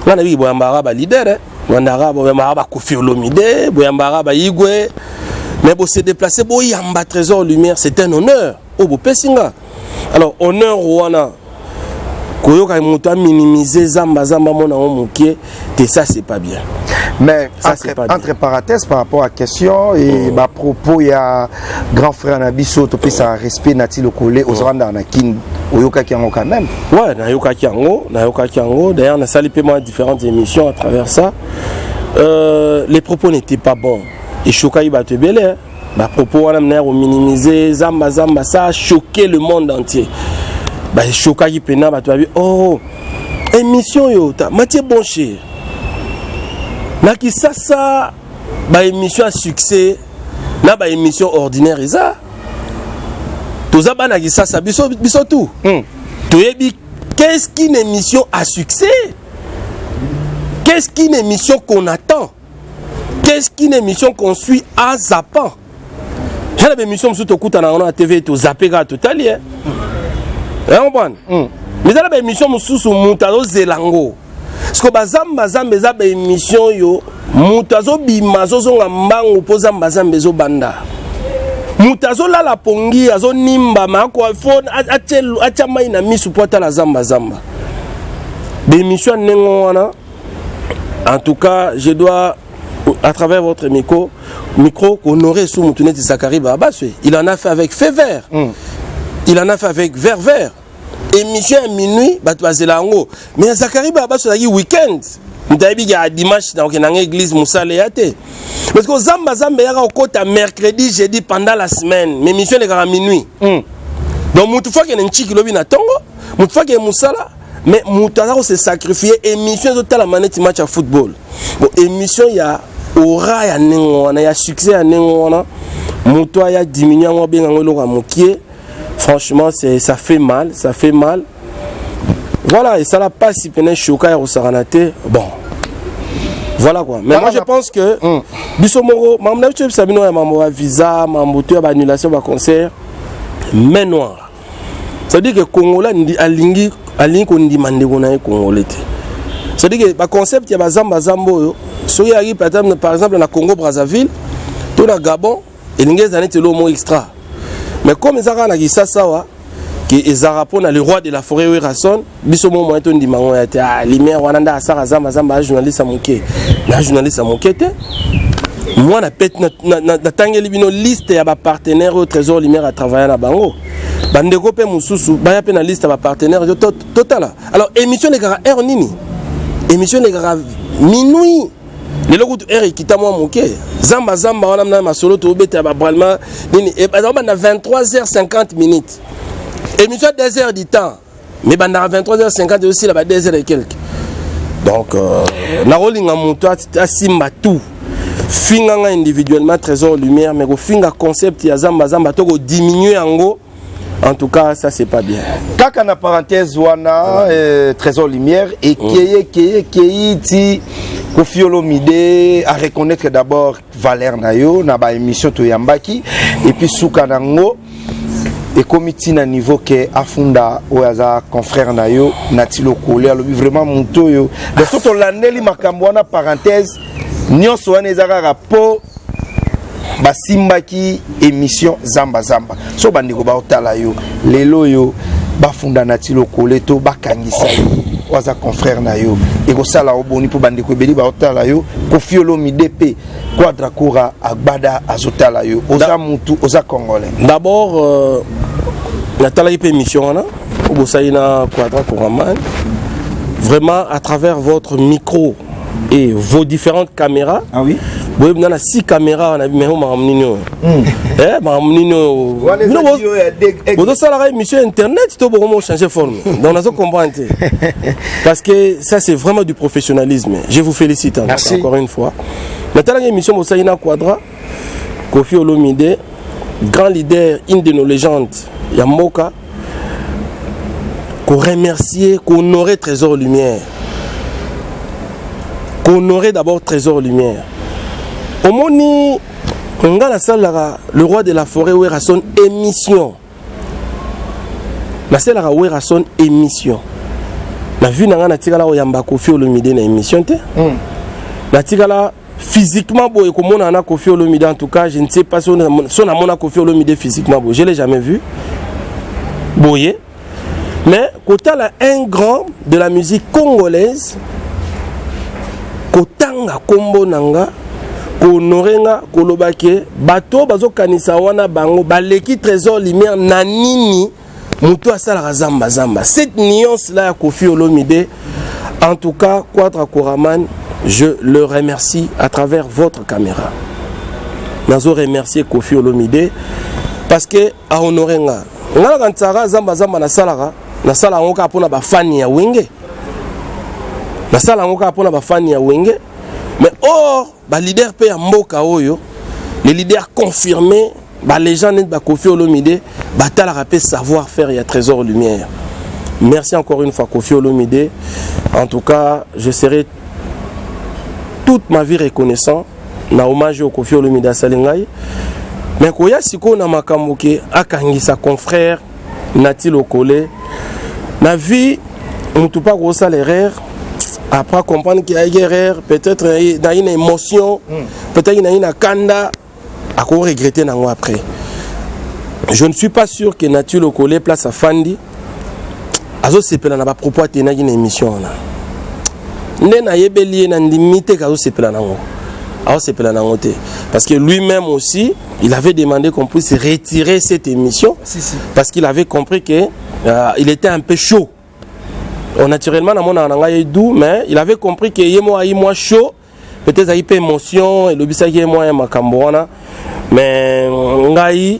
Speaker 3: On a vu Boyambara ba leader, Boyambara ba Kofi Olomide, Boyambara ba Igwe. Mais s'est déplacé Boyamba Trésor Lumière, c'est un honneur. Oh bo pesinga. Alors honneur wana koyoka moto a minimiser Zamba Zamba mona omukie, et ça c'est pas bien.
Speaker 2: Mais ça, entre parenthèses par rapport à la question et à propos il y a grand frère Nabiso to pesa respect nati le collé aux randa na kin oyoka kiango quand même.
Speaker 3: Ouais, na yoka kiango, d'ailleurs on a salé paiement à différentes émissions à travers ça. Les propos n'étaient pas bons. Et choka iba te belé. Bah propos on a mené au minimiser Zamba Zamba, ça a choqué le monde entier. Bah choka qui pena bah tu as vu oh émission yo ta Mathieu Bonché. Naki ça ba émission à succès na ba émission ordinaire ça toza ba naki ça biso tout toyebi qu'est-ce qu'une émission à succès, qu'est-ce qu'une émission qu'on attend, qu'est-ce qu'une émission qu'on suit en zappant. J'ai la émission sur tokuta na on a TV to zapper ga totali on bon mais la émission mususu mutalo zelango. Parce que bazamba zambeza ba émission yo mutazo bimazo zonga mbango po zamba zambezo banda mutazo la la pongi azo nimba mako phone achama ina misu pota la zamba zamba ba émission nengo wana. En tout cas je dois à travers votre micro honorer sous Moutouneti Zakari Babaswe. Il en a fait avec Feu Vert, il en a fait avec Vert Vert. Émission à minuit, mais Zakari Baba sur le week-end. Nous avons dimanche dans l'église Moussa Léate. Parce que Zamba Zamba yara au côté mercredi, jeudi pendant la semaine. Mais émission est à minuit. Donc Moutoufa qui est un chic lobby na tongo, Moutoufa qui est Moussa là, mais Moutoufa se sacrifier. Émission de la manette match à football. Bon émission il y a aura ya nengo, il y a succès à nengo, Moutoufa ya diminué en bien en l'eau à moquier. Franchement, ça fait mal, ça fait mal. Voilà, et ça n'a pas si peine choqué au Saranate. Bon, voilà quoi. Mais moi je pense que Bissomoro, je sais que ma visa, ma moto, ma annulation, ma concert, main noire. Ça veut dire que le Congolais a lingi qu'on demande qu'on ait Congolais. Ça veut dire que le concept il y a Zamba Zambo. Si il arrive par exemple dans Congo Brazzaville, tout le Gabon, et l'ingé années le mot extra. Mais comme ils ont dit ça, ils ont le roi de la forêt où ils rasson, ils ont dit que les lumières Wananda Asara Zamba Zamba journaliste à Mouké. La journaliste à Mouké, moi, na liste ya ba partenaire au Trésor Lumière à travailler na bango. Bandeko pe mususu, ba ya pe na liste ba partenaire total. Alors émission les gars heure nini? Émission les gars minuit. Les logos de R qui t'a moi moqué. Zamba Zamba, on a ma solo to bête ba bralma nini et on a 23h50 minutes. Émission 2h du temps. Mais ben à 23h50 aussi là 2h et quelques. Donc la rolling en monto a simba tout. Finga individuellement Trésor Lumière mais go finga concept ya Zamba Zamba to go diminuer en gros. En tout cas, ça c'est pas bien.
Speaker 2: Kaka na parenthèse wana Trésor Lumière et qui Kofi Olomide a reconnaître d'abord valeur na yo na ba émission to yambaki et puis suka nango et comité na niveau que afunda oyaza confrère na yo natilo kolé alobi vraiment muto yo de soto landeli makambo wana parenthèse nyonso wana ezaka rapport basimbaki émission zamba zamba so bandiko ba otala yo lelo yo bafunda natilo kolé to bakangisa waza confrère na yo et ko sala oboni pour bandiko beli ba otala yo Kofi Olomide pe Quadra Kora agbada azotala yo oza mutu oza congolais
Speaker 3: d'abord natala ipe émission na obosaina Quadra Kora man vraiment à travers votre micro et vos différentes caméras.
Speaker 2: Ah oui.
Speaker 3: Oui, on a 6 caméras, on a vu mais on émission internet, tu peux changer forme. Donc on a comprendre. Parce que ça c'est vraiment du professionnalisme. Je vous félicite encore une fois. Maintenant l'émission Mosaïna Quadra, Kofi Olomide, grand leader, une de nos légendes, Yamoka, qu'on remercier, qu'on honorait Trésor Lumière. Qu'on honorait d'abord Trésor Lumière. Au moni, on a la salle le roi de la forêt où est son émission. La salle où est son émission. La vue n'a pas tiré là où yamba Kofi Olomide na émission te. La tiré là physiquement beau et comme on a Kofi Olomide en tout cas, je ne sais pas si on a mon Kofi Olomide physiquement beau. Je l'ai jamais vu. Boyé. Mais côté là un grand de la musique congolaise. Kotanga kombo nanga konorenga kolobake bato bazo kanisa wana bango baleki Trésor Lumière nanini muto asala zamba zamba. Cette nuance là ya Kofi Olomide, en tout cas Quadra Kora man, je le remercie à travers votre caméra. Nazo remercier Kofi Olomide parce que a honorenga ngala kantsara zamba zamba na sala ngoka pona ba fani ya wenge. La salle a pour la fani ya wenge, mais or ba leader pe ya mboka oyo, les leaders confirmés, ba les gens de Kofi Olomide, ba tala rapé savoir faire ya Trésor Lumière. Merci encore une fois Kofi Olomide. En tout cas, je serai toute ma vie reconnaissant na hommage au Kofi Olomide à Salingai. Mais koya siko na makambo ke akangisa confrère Natilo Kolé. Na vie on tout pas gros salaire. Après comprendre qu'il y a une erreur, peut-être il y a une émotion, peut-être il y a une kanda, à quoi regretter après. Je ne suis pas sûr que Natilo Kolé place à Fandi. Azo sepela na ba propos atena une émission là. Nena yebeli na limité kazo sepela nango. Azo sepela nango te. Parce que lui-même aussi, il avait demandé qu'on puisse retirer cette émission parce qu'il avait compris que il était un peu chaud. Naturellement, doux, mais il avait compris qu'il y a moins chaud, peut-être qu'il y a peu émotion, et le bisaki est moins makamboana, mais ngai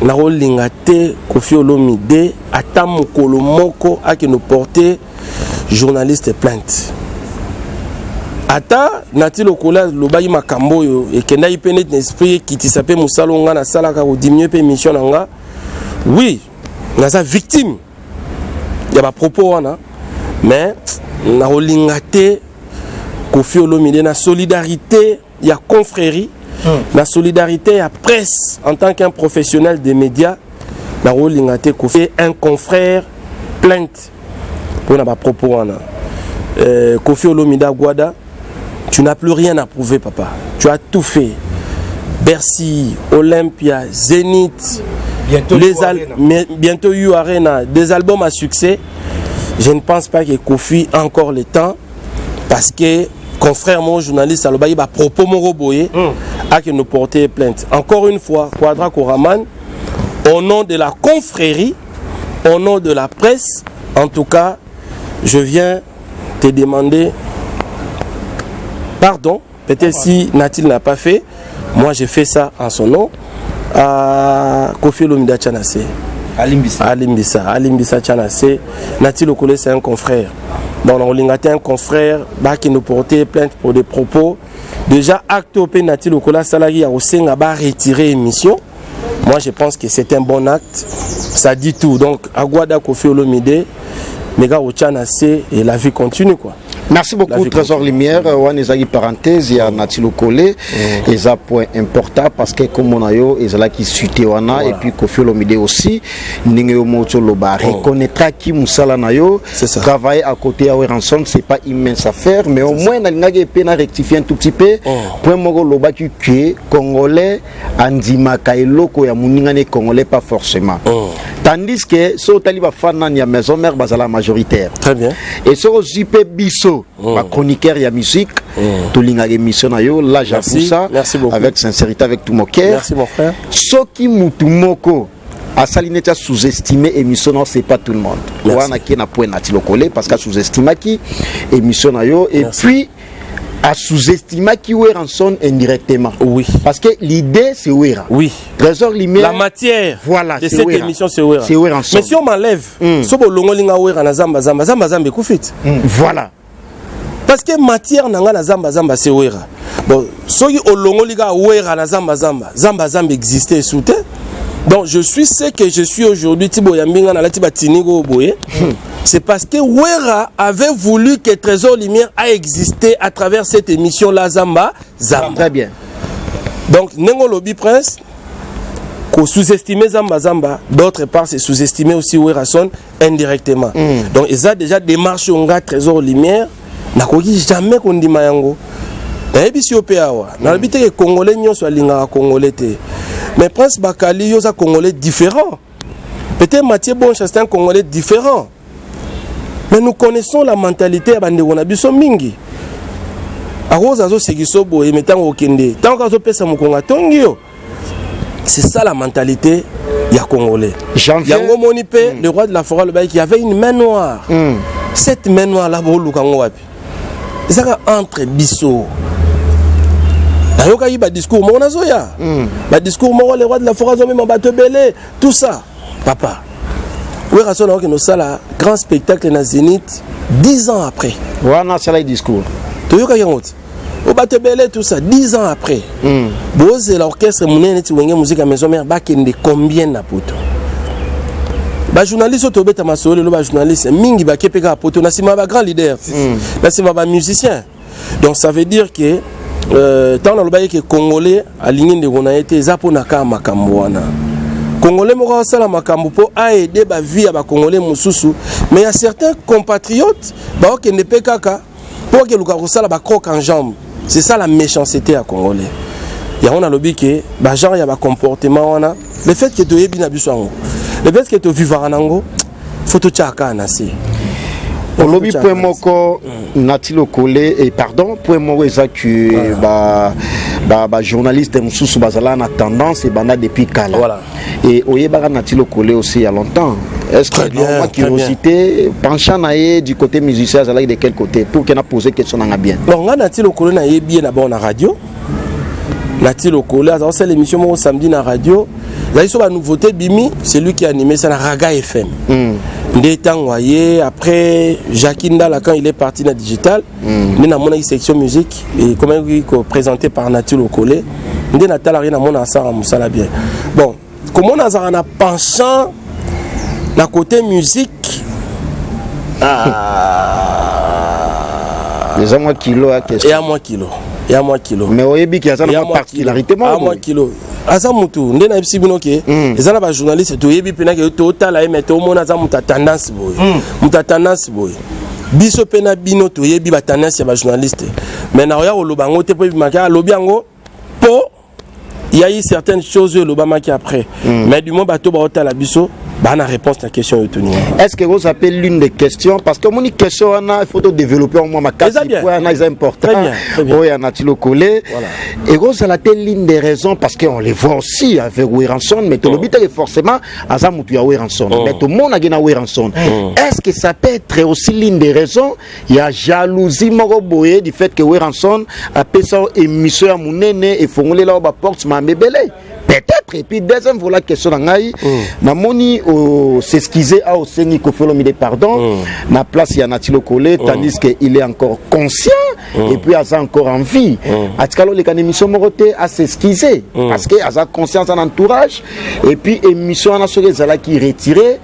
Speaker 3: na rolingate Kofi Olomide atamu kolomoko a qui nous porter journaliste plainte. Ata Natilo Kolé lobayi makambo yo et kenda ipene esprit qui s'appelle Moussalonga na salaka ko diminuer pe mission nanga. Oui, naza victime. Il y a pas propos wana. Mais na rolingate Kofi Olomide na solidarité, il y a confrérie, la solidarité, il y a presse en tant qu'un professionnel des médias, na rolingate Kofi un confrère plainte pour na ba propos wana. Kofi Olomide Aguada, tu n'as plus rien à prouver papa. Tu as tout fait. Bercy, Olympia, Zénith, bientôt U Arena, des albums à succès. Je ne pense pas que Kofi a encore le temps parce que confrère mon journaliste Alobaï a propos mon roboyer à que nous porter plainte. Encore une fois, Quadra Kora man, au nom de la confrérie, au nom de la presse, en tout cas, je viens te demander pardon. Peut-être si Natil n'a pas fait, moi j'ai fait ça en son nom à Kofi Olomide Tchanase. Alimbissa Tchanase. Natilo Kolé c'est un confrère. Bon, on a un confrère qui nous portait plainte pour des propos. Déjà, acte au pays Natilo Kolé salarié a aussi retiré émission. Moi je pense que c'est un bon acte. Ça dit tout. Donc, Aguada Kofi Olomide, Mega au Tchanase et la vie continue quoi.
Speaker 4: Merci beaucoup, Trésor Lumière. On a une parenthèse, il y a Natilo Kole, et ça point important parce que comme on a eu, il y a qui suite et puis Kofi Olomide aussi, Ningo Moto Loba reconnaîtra qui Moussala Nayo, travailler à côté à Ranson, c'est pas immense affaire, mais au moins on a peine à rectifier un tout petit peu. Point Mogo Loba qui est Congolais, Andima Kailoko ya Mouningane Congolais pas forcément. Tandis que ce Taliba Fanan ya maison mère basala majoritaire.
Speaker 3: Très bien.
Speaker 4: Et ce aussi Bisso, ma chroniqueur ya musique, tout l'inga émission nayo, là j'avoue ça, avec sincérité, avec tout mon cœur.
Speaker 3: Merci mon frère.
Speaker 4: Ce qui moutumoko à Salineta sous-estimé émission non c'est pas tout le monde. Wana qui na point Natilo Kole parce qu'à sous-estimé qui émission nayo et puis à sous-estimer qui Ouera sonne indirectement.
Speaker 3: Oui.
Speaker 4: Parce que l'idée c'est Ouera.
Speaker 3: Oui.
Speaker 4: Trésor Lumière.
Speaker 3: La matière
Speaker 4: voilà,
Speaker 3: de cette émission c'est Ouera.
Speaker 4: C'est Ouera.
Speaker 3: Mais si on m'enlève, so bolongo linga Ouera na zamba kufit.
Speaker 4: Voilà.
Speaker 3: Parce que matière nanga na zamba c'est Ouera. Bon, soki olongo linga Ouera na zamba existait sous terre. Donc je suis ce que je suis aujourd'hui Tibo Yambinga na lati batinigo boye. C'est parce que Ouera avait voulu que Trésor Lumière a existé à travers cette émission là Zamba.
Speaker 4: Très bien.
Speaker 3: Donc Nengo Lobby Prince qu'on sous-estimait Zamba, d'autre part c'est sous-estimer aussi Ouera Son indirectement. Donc ils ont déjà démarché on gars Trésor Lumière n'a jamais qu'on dit mayango. N'habite au Péawa, n'habite que Congolais n'y soit linga Congolais te. Mais Prince Bakali y a Congolais différents. Peut-être Mathieu Boncha c'est un Congolais différent. Mais nous connaissons la mentalité à Bandegonabiso Mingi. C'est ça la mentalité des Congolais. Yango Monipe, le roi de la forêt, le bail qui avait une main noire. Cette main noire là, c'est ça entre Bisso. Il y a un discours, le discours, le roi de la forêt, tout ça. Papa. Oui, Rasson a ça là, grand spectacle dans Zénith 10 ans après.
Speaker 4: Voilà, c'est le discours.
Speaker 3: Tu vois qu'il y a au Batebele tout ça 10 ans après. Bose l'orchestre Mounene Tiwenge musique à maison mère bakende combien na poto. Ba journaliste otobeta masolo le ba journaliste mingi ba kepeka poto na sima ba grand leader. Na sima ba musicien. Donc ça veut dire que tant dans le bail que congolais aligné de on a été zapo na ka makambo wana. Congolais moko sala makambo po a aider ba vie à ba congolais mususu mais il y a certains compatriotes ba ok ne pe kaka pour que luka sala ba croque en jambe. C'est ça la méchanceté à congolais. Il y a on a lobby que ba genre il y a ba comportement wana le fait que tu yebi na biso ngo le fait que tu vivre nango faut to chaka na si.
Speaker 4: Au lobby point moko Natilo Kole et pardon point moko exactu ba journaliste mususu bazala na tendance et bana depuis kala.
Speaker 3: Voilà.
Speaker 4: Et oyeba Natilo Kole aussi il y a longtemps. Est-ce que ma curiosité penchant naé du côté musicien ça là de quel côté pour qu'on a posé question na bien.
Speaker 3: Donc Natilo Kole na yebi na bon na radio. Natilo Kole dans cette émission samedi na radio. Là ils sont la nouveauté Bimi, c'est lui qui a animé ça na Raga FM. Après Jacquinda là quand il est parti dans digital, il y a une section musique et comment il présenté par Natilo Kole, il y a rien à mon asara musala bien. Bon, comment on a un penchant d'un côté musique
Speaker 4: les moins kilo à question.
Speaker 3: Et à moins kilo. Et à moins kilo.
Speaker 4: Mais au Yébi qui a une particularité
Speaker 3: à moins kilo. Azamutu ndena ibsibinoke ezana ba journaliste to yebi pena ke to tala emete o mona za muta tendance boy muta tendance boy biso pena bino to yebi ba tendance ya ba journaliste mais na ya olobango te po bimaka lobiango po il y a eu certaines choses lobama qui après mais du moment bato ba otala biso ba na réponse à la question retenue.
Speaker 4: Est-ce que vous appelez l'une des questions parce que mon question il faut développer au moins ma question c'est important.
Speaker 3: Très bien.
Speaker 4: Oui, Natilo Kole. Et vous avez l'une des raisons parce qu'on les voit aussi avec Oueranson mais tout le but est forcément azamutu ya Oueranson mais tout le monde a gagné Oueranson. Est-ce que ça peut être aussi l'une des raisons il y a jalousie moko boye du fait que Oueranson a fait ça émission à Mounene et fongolé là ba porte ma mebele peut-être et puis deuxième voilà question ngai na moni s'excuser à Osengi Kofolomide pardon na place ya Natilo Kole tandis que il est encore conscient et puis a encore envie atikalo les émission moroté à s'excuser parce que a conscience en entourage et puis émission na soke zala qui retiré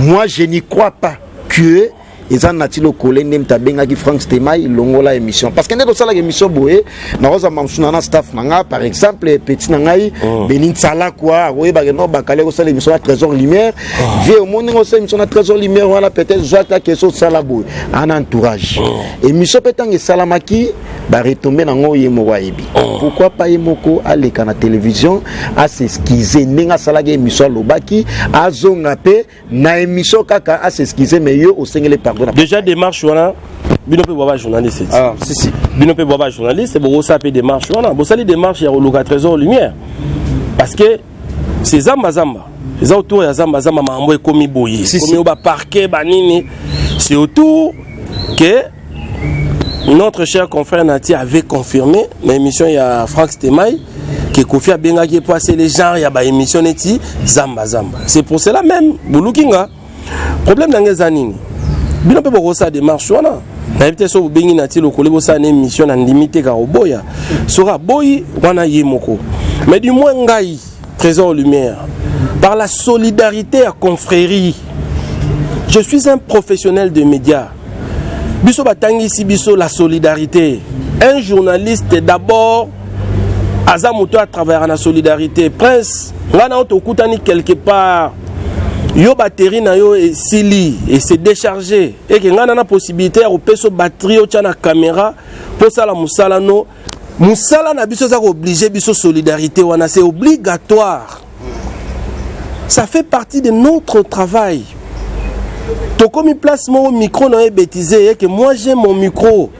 Speaker 4: moi je n'y crois pas que eza natilo kolende mtabenga ki Frank Stemai longola émission parce que ndeko sala émission boye na roza mamsuna na staff nanga par exemple petit nangai Benin Sala quoi oui ba no ba kale ko sala émission à Trésor Lumière vie au monde ko sala émission à Trésor Lumière voilà peut-être soit la question sala boye en entourage émission petang salamaki ba retomber nango yemo waibi pourquoi pas yemoko aleka na télévision à s'excuser ninga sala émission lobaki azonga pe na émission kaka à s'excuser mais yo au sengele pardon
Speaker 3: déjà démarche wana bino pe baba journaliste
Speaker 2: ah si
Speaker 3: bino pe baba journaliste bo ça pe démarche wana bo sali démarche ya Oluka Trésor Lumière parce que ces zamba les autour ya zamba mambo ekomi boye comme ba parquet banini c'est autour que notre cher confrère Nati avait confirmé dans l'émission il y a Frank Stemai que Kofi Abenga qui passé les genres il y a ba émission neti zamba c'est pour cela même bulukinga problème dans les années bino pe boko sa démarche wana na éviter so bengi Nati lo kolebo sa émission na limité ka oboya sera boyi wana yemoko mais du moins ngai Trésor Lumière par la solidarité à confrérie je suis un professionnel de médias biso batangi si biso la solidarité un journaliste d'abord azamoto à travers la solidarité prince ngana otokutani quelque part yo batterie na yo et sili et c'est déchargé et que ngana na possibilité au peso batterie au tchana caméra pour ça la musala no musala na biso za obligé biso solidarité wana c'est obligatoire ça fait partie de notre travail. Comme il place mon micro dans les bêtisés et que moi j'ai mon micro,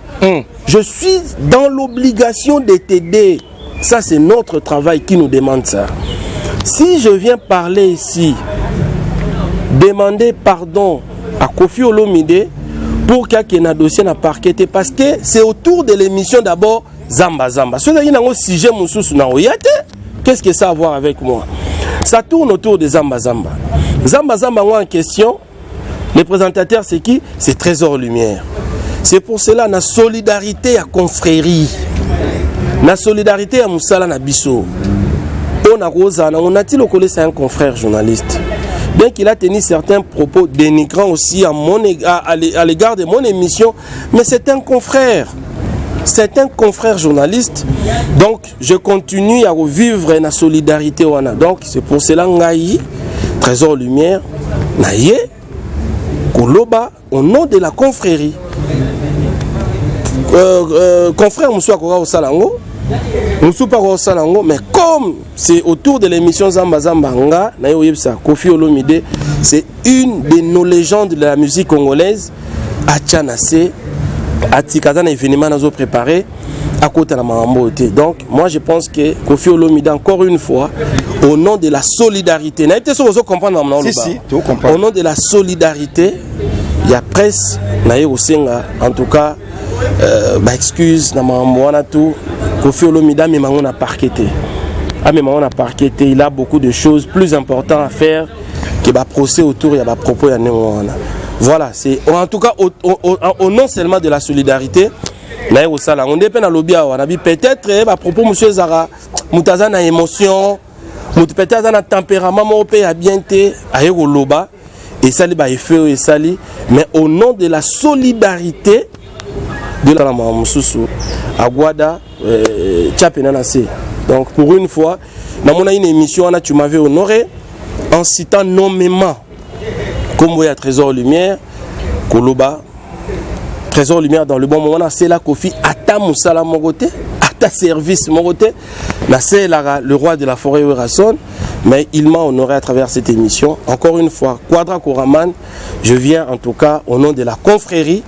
Speaker 3: je suis dans l'obligation de t'aider. Ça c'est notre travail qui nous demande ça. Si je viens parler ici, demander pardon à Kofi Olomide pour qu'il y ait un dossier à parqueter parce que c'est autour de l'émission d'abord Zamba. Si vous avez un sujet qu'est-ce que ça a à voir avec moi? Ça tourne autour de Zamba. Zamba en question. Les présentateurs, c'est qui? C'est Trésor Lumière. C'est pour cela, la solidarité à confrérie, la solidarité à Moussala Nabiso. On a-t-il reconnu c'est un confrère journaliste. Bien qu'il a tenu certains propos dénigrants aussi à l'égard de mon émission, mais c'est un confrère. C'est un confrère journaliste. Donc, je continue à revivre la solidarité. Donc, c'est pour cela, Ngaï, Trésor Lumière, Naïe, Koloba, au nom de la confrérie. Confrère Moussou Akora au Salango, Moussou Paro au Salango, mais comme c'est autour de l'émission Zamba Nga, Kofi Olomide, c'est une de nos légendes de la musique congolaise, à Tchanase, à Tikazan événement nous préparé à côté de la Marambote. Donc, moi je pense que Kofi Olomide, encore une fois, au nom de la solidarité, au nom de la solidarité, il y a presse, en tout cas, excuse, Kofi Olomide, mais on a parqueté. Il a beaucoup de choses plus importantes à faire que le procès autour, il y a des propos. Voilà, c'est en tout cas au nom seulement de la solidarité. On dépend dans l'obia, on a dit peut-être à propos monsieur Zara, mutaza na émotion, peut-être na tempérament, mon père a bien été à Loba et ça les effet et sali, mais au nom de la solidarité de la Mamoussou, à Guada, Tchapenanase. Donc pour une fois, dans mon une émission, tu m'avais honoré en citant nommément comme il y a Trésor Lumière, Koloba, Trésor Lumière dans le bon moment, c'est la Kofi, Ata Moussala Mogote, Ata Service Mogote, c'est le roi de la forêt Werrason, mais il m'a honoré à travers cette émission. Encore une fois, Quadra Koraman, je viens en tout cas au nom de la confrérie,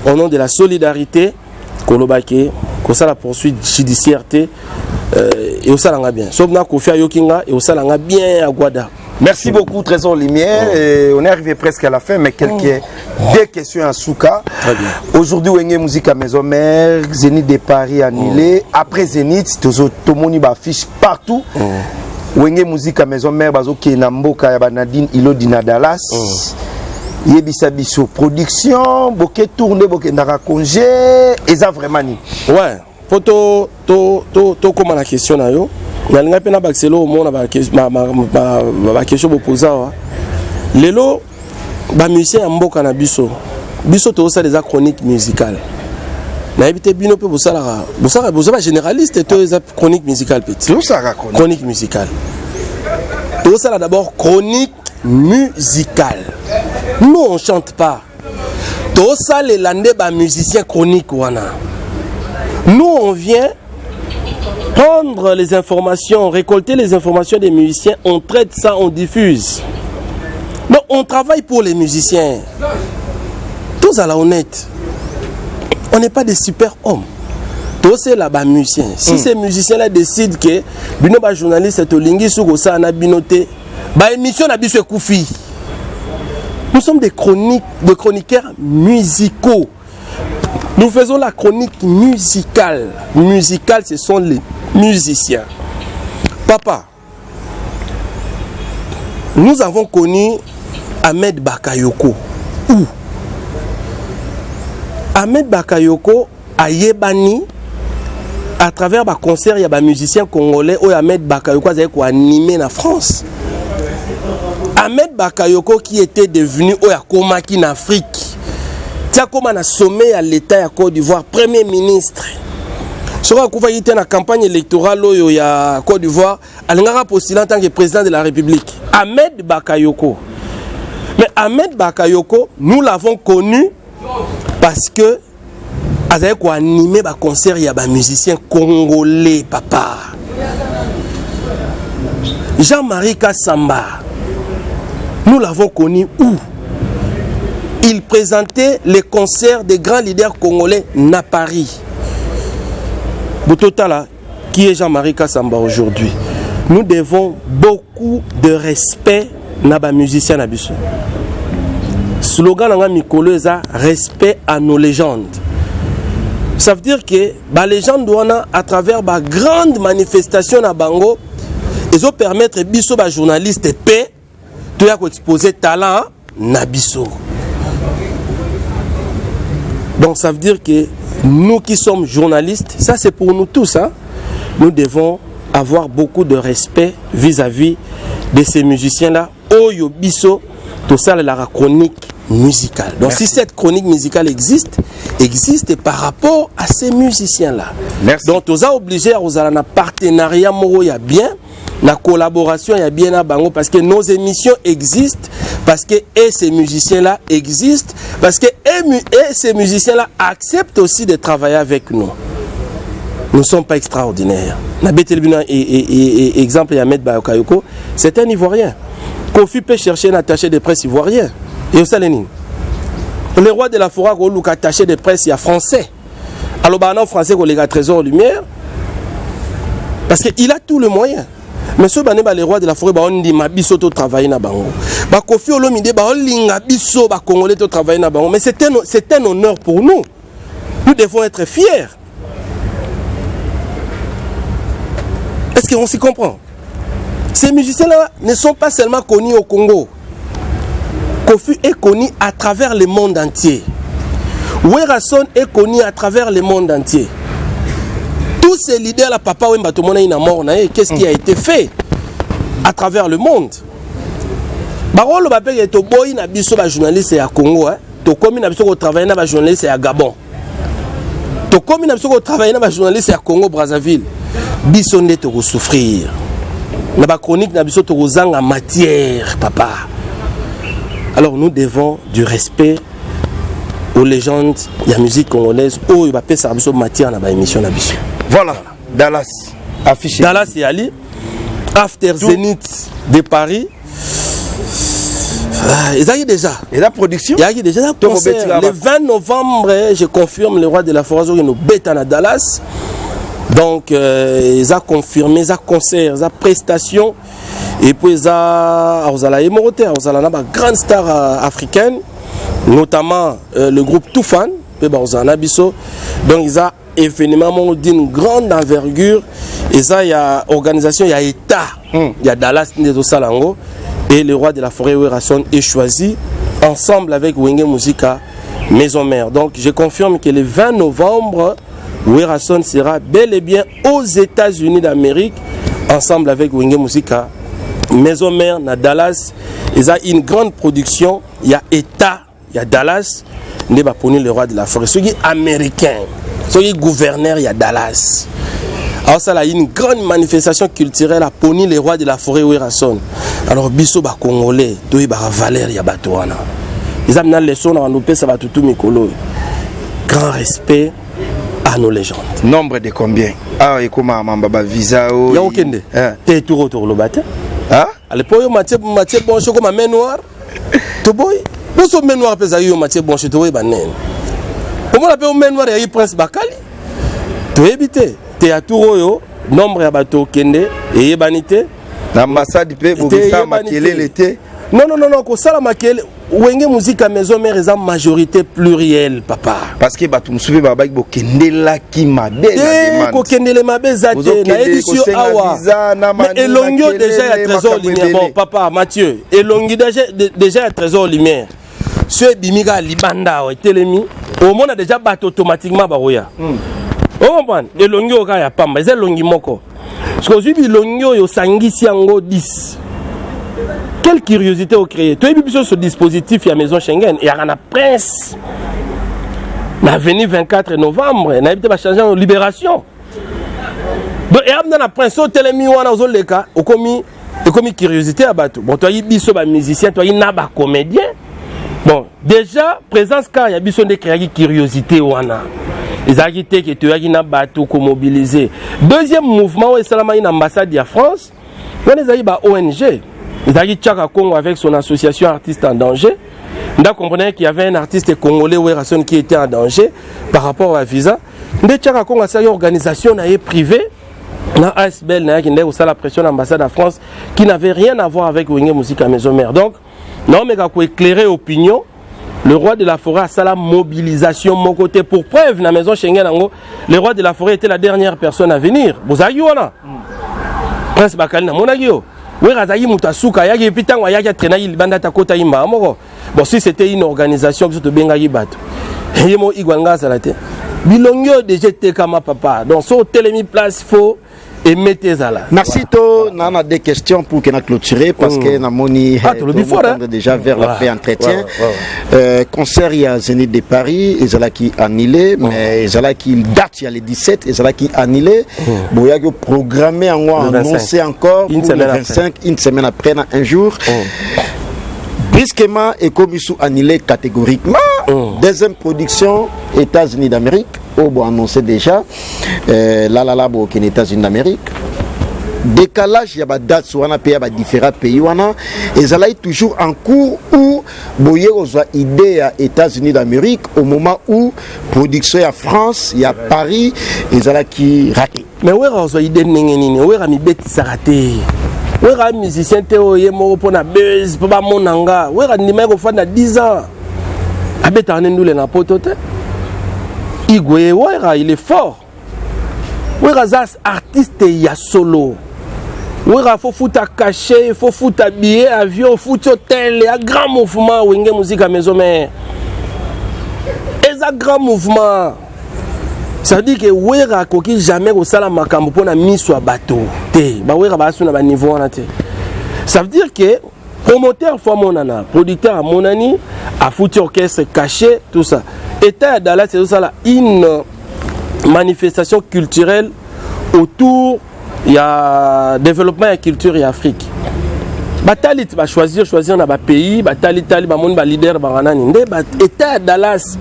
Speaker 3: au nom de la solidarité, Koloba Ke, ça la poursuite judiciaire, et au Salanga bien. Sauf na Kofi Ayokinga et au Salanga bien à Guada.
Speaker 2: Merci beaucoup Trésor Lumière. Et on est arrivé presque à la fin, mais deux questions à Souka. Aujourd'hui, Wenge Musique à Maison Mère, Zénith de Paris annulé. Après Zénith, tout le monde affiche partout. Wenge Musique à Maison Mère, Bazoki Namboka, Yabanadine, Ilo Dina Dallas. Yebisa Bisso production, Boké tourné, Boké Nara congé, et ça vraiment ni.
Speaker 3: Ouais, pour to comment la question là yo. Nalinga pena bakselo mona ba question bopoza wa lelo ba musicien ya mboka na biso biso to ça des chroniques musicales. Na évité bino pe vous ça généraliste to les chroniques musicales petit.
Speaker 2: Tout ça
Speaker 3: chronique musicale. Tout ça d'abord chronique musicale. Nous on chante pas. Tout ça les landais ba musiciens chroniques wana. Nous on vient prendre les informations, récolter les informations des musiciens, on traite ça, on diffuse. Donc on travaille pour les musiciens. Tous à la honnête. On n'est pas des super hommes. Tous c'est là-bas musiciens. Si ces musiciens-là décident que bino ba journaliste est au lingi sur ça na binoté, ba émission na biso koufi. Nous sommes des chroniqueurs musicaux. Nous faisons la chronique musicale. Musicale, ce sont les musiciens. Papa, nous avons connu Ahmed Bakayoko. Où? Ahmed Bakayoko a yebani à travers un concert, il y a des musiciens congolais où Ahmed Bakayoko a animé en France. Ahmed Bakayoko qui était devenu Komaki en Afrique. Tiens comme un sommet à l'État à Côte d'Ivoire, Premier ministre. Sur il était dans la campagne électorale à Côte d'Ivoire, il a postulé en tant que président de la République. Ahmed Bakayoko. Mais Ahmed Bakayoko, nous l'avons connu parce que il a animé un concert, il y a des musiciens congolais, papa. Jean-Marie Kassamba, nous l'avons connu où? Il présentait les concerts des grands leaders congolais à Paris. Bototala, qui est Jean-Marie Kassamba aujourd'hui? Nous devons beaucoup de respect à nos musiciens. Slogan de Mikolo est respect à nos légendes. Ça veut dire que les légendes à travers de grandes manifestations à Bango, ils ont permettre biso ba journaliste paix de exposer talent na biso. Donc ça veut dire que nous qui sommes journalistes, ça c'est pour nous tous, hein, nous devons avoir beaucoup de respect vis-à-vis de ces musiciens-là. Oyo biso, tout ça la chronique musicale. Donc si cette chronique musicale existe par rapport à ces musiciens-là. Donc nous sommes obligés à avoir un partenariat moro ya bien, la collaboration ya bien à Bango parce que nos émissions existent, parce que ces musiciens-là existent, parce que ces musiciens-là acceptent aussi de travailler avec nous. Nous ne sommes pas extraordinaires. Exemple, Ahmed Bakayoko, c'est un Ivoirien. Kofi peut chercher un attaché de presse ivoirien. Et le roi de la forêt a attaché de presse, il y a français. Alors, en français, il a Trésor Lumière. Parce qu'il a tout le moyen. Mais ce le roi de la forêt, on dit que travailler dans Bango. Kofi Olomide, on dit que Congolais travailler dans Bango. Mais c'est un honneur pour nous. Nous devons être fiers. Est-ce qu'on s'y comprend? Ces musiciens-là ne sont pas seulement connus au Congo. Kofi est connu à travers le monde entier. Werason est connu à travers le monde entier. Tous ces leaders, la papa Wemba Tomona ina mort, qu'est-ce qui a été fait à travers le monde? Barolo Bapé est au boy na biso ba journaliste à Congo, to komi na biso ko travailler na ba journaliste à Gabon. To komi na biso ko travailler na ba journaliste à Congo Brazzaville. Biso nde to souffrir. Na ba chronique na biso to zanga matière, papa. Alors nous devons du respect aux légendes de la musique congolaise. Oh, il va payer ça en matière dans l'émission.
Speaker 2: Voilà, Dallas, affiché.
Speaker 3: Dallas et Ali, After Zénith de Paris. Il y a déjà.
Speaker 2: Et la production?
Speaker 3: Il y a déjà la concert. Le 20 novembre, je confirme, le roi de la forêt, il y a une bête à Dallas. Donc, ils ont confirmé, ils ont concert, ils ont prestation. Et puis, ils ont une grande star africaine, notamment le groupe Toufan. Donc, ils ont événement d'une grande envergure. Et ça, il y a organisation, il y a État, il y a Dallas Nezo Salango. Et le roi de la forêt Werason est choisi ensemble avec Wenge Musica Maison Mère. Donc, je confirme que le 20 novembre, Werason sera bel et bien aux États-Unis d'Amérique, ensemble avec Wenge Musica Maison Mère, na Dallas. Il y a une grande production, il y a État il y a Dallas, il va punir le roi de la forêt. Ceux qui sont américains, ceux qui sont gouverneurs, il y a Dallas. Alors ça, il y a une grande manifestation culturelle à punir le roi de la forêt Werason. Alors, biso ba Congolais, tout y a valeur, il y a Batouana. Ils ont une leçon dans nous, ça va tout Mikolo. Grand respect à nos légendes.
Speaker 2: Nombre de combien? Ah, et comment Mamba visa ou.
Speaker 3: Il y a aucun de. T'es tout autour le bâtiment.
Speaker 2: Ah?
Speaker 3: À l'époque, Mathieu Boncho comme un main noire. Tu boy. Pour ce main noir, peut-être Mathieu Boncho, tu vois, banen. Comment on appelle main noir et Prince Bakali? Tu es habité. Tu es à Touroyo, nombre de bateaux Kende et Yebanité.
Speaker 2: L'ambassade peut vous faire maquiller l'été.
Speaker 3: Non, que ça la maquille. Wenge musique à maison mère est en majorité plurielle, papa.
Speaker 2: Parce que tu me souviens que tu as qui m'a dit.
Speaker 3: Mais Elongio déjà est trésor lumière. Bon, papa, Mathieu, Elongio déjà est trésor lumière. Ce Bimiga Libanda ou Telemi, au monde a déjà battu automatiquement Baroya. Vous comprenez? Elongio Kaya Pamba, c'est Elongio Moko. Parce que aujourd'hui, Elongio yo sangi siango 10. Quelle curiosité au créé. Tu as vu ce dispositif à Maison Schengen. Il y a un prince. L'avenue 24 novembre. Il y a changé en libération. Donc, il y a un prince. Il y a une curiosité à battre. Bon, tu as un musicien, tu as un comédien. Bon, déjà, présence car il y a une curiosité. Les architectes qui tu as un bateau mobilisé. Deuxième mouvement, c'est une ambassade de France. Il y a une ONG. Il a dit Tchaka Congo avec son association Artistes en danger. On a compris qu'il y avait un artiste congolais Werason qui était en danger par rapport à visa. On a Tchaka Congo a une organisation privée. On a ASBL qui a la pression de l'ambassade de France qui n'avait rien à voir avec Wenge Musique à Maison Mère. Donc, non, mais pour éclairer l'opinion, le roi de la forêt a sa mobilisation de mon côté. Pour preuve, dans la maison Schengen, le roi de la forêt était la dernière personne à venir. Vous avez vu, Prince Bakali, mon agio. Oui, bon, si c'était une organisation que tu bengayi bat. Yemo igwanga salate. Bilongyo déjà te kama papa. Donc sur télémi place faut et mettez ça là.
Speaker 4: Merci to, on a des questions pour que nous clôturer parce que na moni déjà vers la fin entretien. Concert il y a Zénith de Paris, ils ont qui annulé mais ils ont qui date il y a le 17, ils ont qui annulé. Bon il y a programmé en annoncé encore pour le 25, une semaine après un jour. Brusquement et comme ils sont annulés catégoriquement. Deuxième production États-Unis d'Amérique. Bon annoncé déjà là aux États-Unis d'Amérique. Décalage il y a des dates sur différents pays et ça est toujours en cours où boyer aux idées à États-Unis d'Amérique au moment où production à France il y a Paris et ça qui raté.
Speaker 3: Mais où est idée n'engeni où est mi bête ça raté. Où est musicien Théo yemo pour na buzz pour ba monanga où est numéro fa na 10 ans. Abeta nendule na potote. Igwe Wera, il est fort. Wera zas artiste ya solo. Wera faut foutre à cacher, faut foutre à billet, avion, foutre hôtel, il y a grand mouvement Wenge Musique à Maison Mère. Et ça grand mouvement. Ça veut dire que Wera koki jamais au sala makambo pour na mis sur bateau. Té, ba Wera ba sur na niveau na té. Ça veut dire que promoteur fois monana, producteur à monani, à foutre orchestre caché, tout ça. État dans la c'est ça là une manifestation culturelle autour il y a développement et culture et Afrique. Batalit va choisir dans un pays, batalit ba mon ba leader ba ranani ndé État Dallas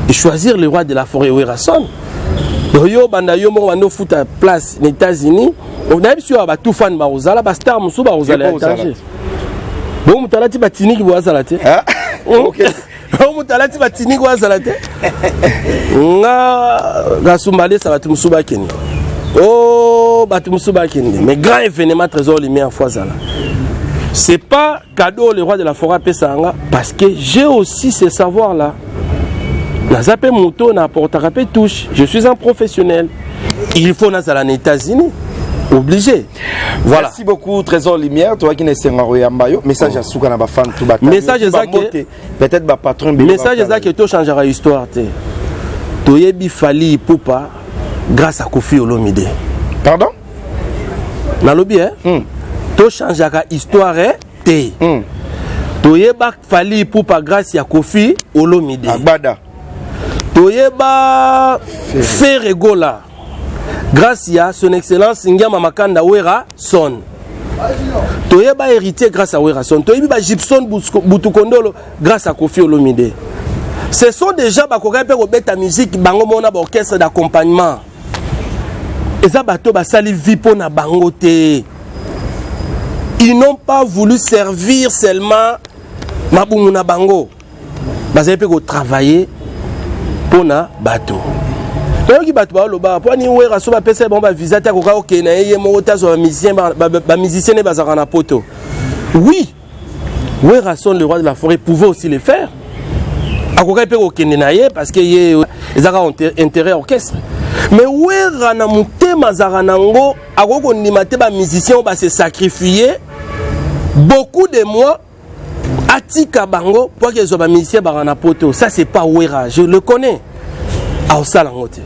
Speaker 3: et choisir le roi de la forêt Werason. Yo banda yo mo wando futa place aux États-Unis, on a sûr ba tout fan ba ozala ba star musu ba ozala étranger. Bon mutalati ba tiniki bo ozala té. OK. Mutalati batini kwa salate nga gasumbale ça va te musuba keni oh batu musuba keni mais grand événement trésor lumière fois ça là c'est pas cadeau le roi de la forêt pesanga parce que j'ai aussi ce savoir là na zape moto na porta rapé touche je suis un professionnel il faut na zala aux États-Unis obligé. Voilà.
Speaker 2: Merci beaucoup Trésor Lumière, toi qui n'es pas un message à Souka na ba fan tout ba.
Speaker 3: Message
Speaker 2: peut-être ba patron
Speaker 3: message ça que tu changera l'histoire té. Toyebi Fali Poupa grâce à Kofi Olomide.
Speaker 2: Pardon?
Speaker 3: Na lobi Tu changera l'histoire té. toyeba Fally Ipupa grâce ya Kofi Olomide
Speaker 2: Agbada
Speaker 3: toyeba Ferregola grâce à son excellence Ngiama Makanda Werason. Toyeba héritier grâce à Werason. Toyeba Gibson Butukondolo grâce à Kofi Olomide. Ce sont déjà bakoka pe robeta musique bango mona ba orchestre d'accompagnement. Eza bato basali vipo na bango te. Ils n'ont pas voulu servir seulement mabumu na bango. Bazali pe ko travailler pour na bato. Donc bato ba loba po ni Werason ba pesa bon ba visa ta koka OK na ye mo ta so ba musicien ne bazaka na poto. Oui. Werason le roi de la forêt pouvait aussi le faire. Akoka pe ko kende na ye parce que ye ezaka intérêt orchestre. Mais Wera na mutema zaka nango akoko ndima te ba musicien ba se sacrifier beaucoup de mois atika bango pour que zo ba musicien ba na poto. Ça c'est pas Wera, je le connais. A osalangote.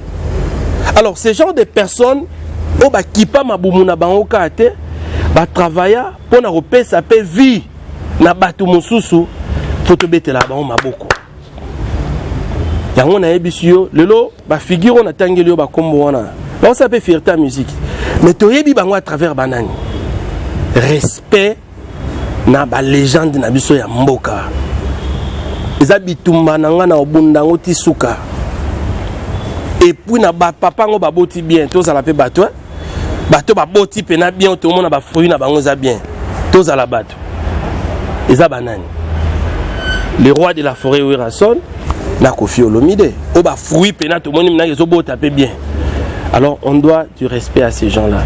Speaker 3: Alors ce genre de personnes au ba kipa mabumu na bango kate ba travailler pour na repesa pe vie na batu mususu photo betela bango maboko. Yango na ebisio lelo ba figure on atangeli ba kombo wana. Ba ça peut faire ta musique. Mais toyebi bango à travers banani. Respect na ba légende na biso ya mboka. Eza bitumba nanga na obundango tisuka. Et puis na ba papa ngo ba boti bien, to za la pe bato. Bato ba boti pe na bien, to mona ba fruit na bango za bien. To za la bato. Eza banani. Le roi de la forêt Werason na Kofi Olomide. O ba fruit pe na to moni na zo bota pe bien. Alors on doit du respect à ces gens-là.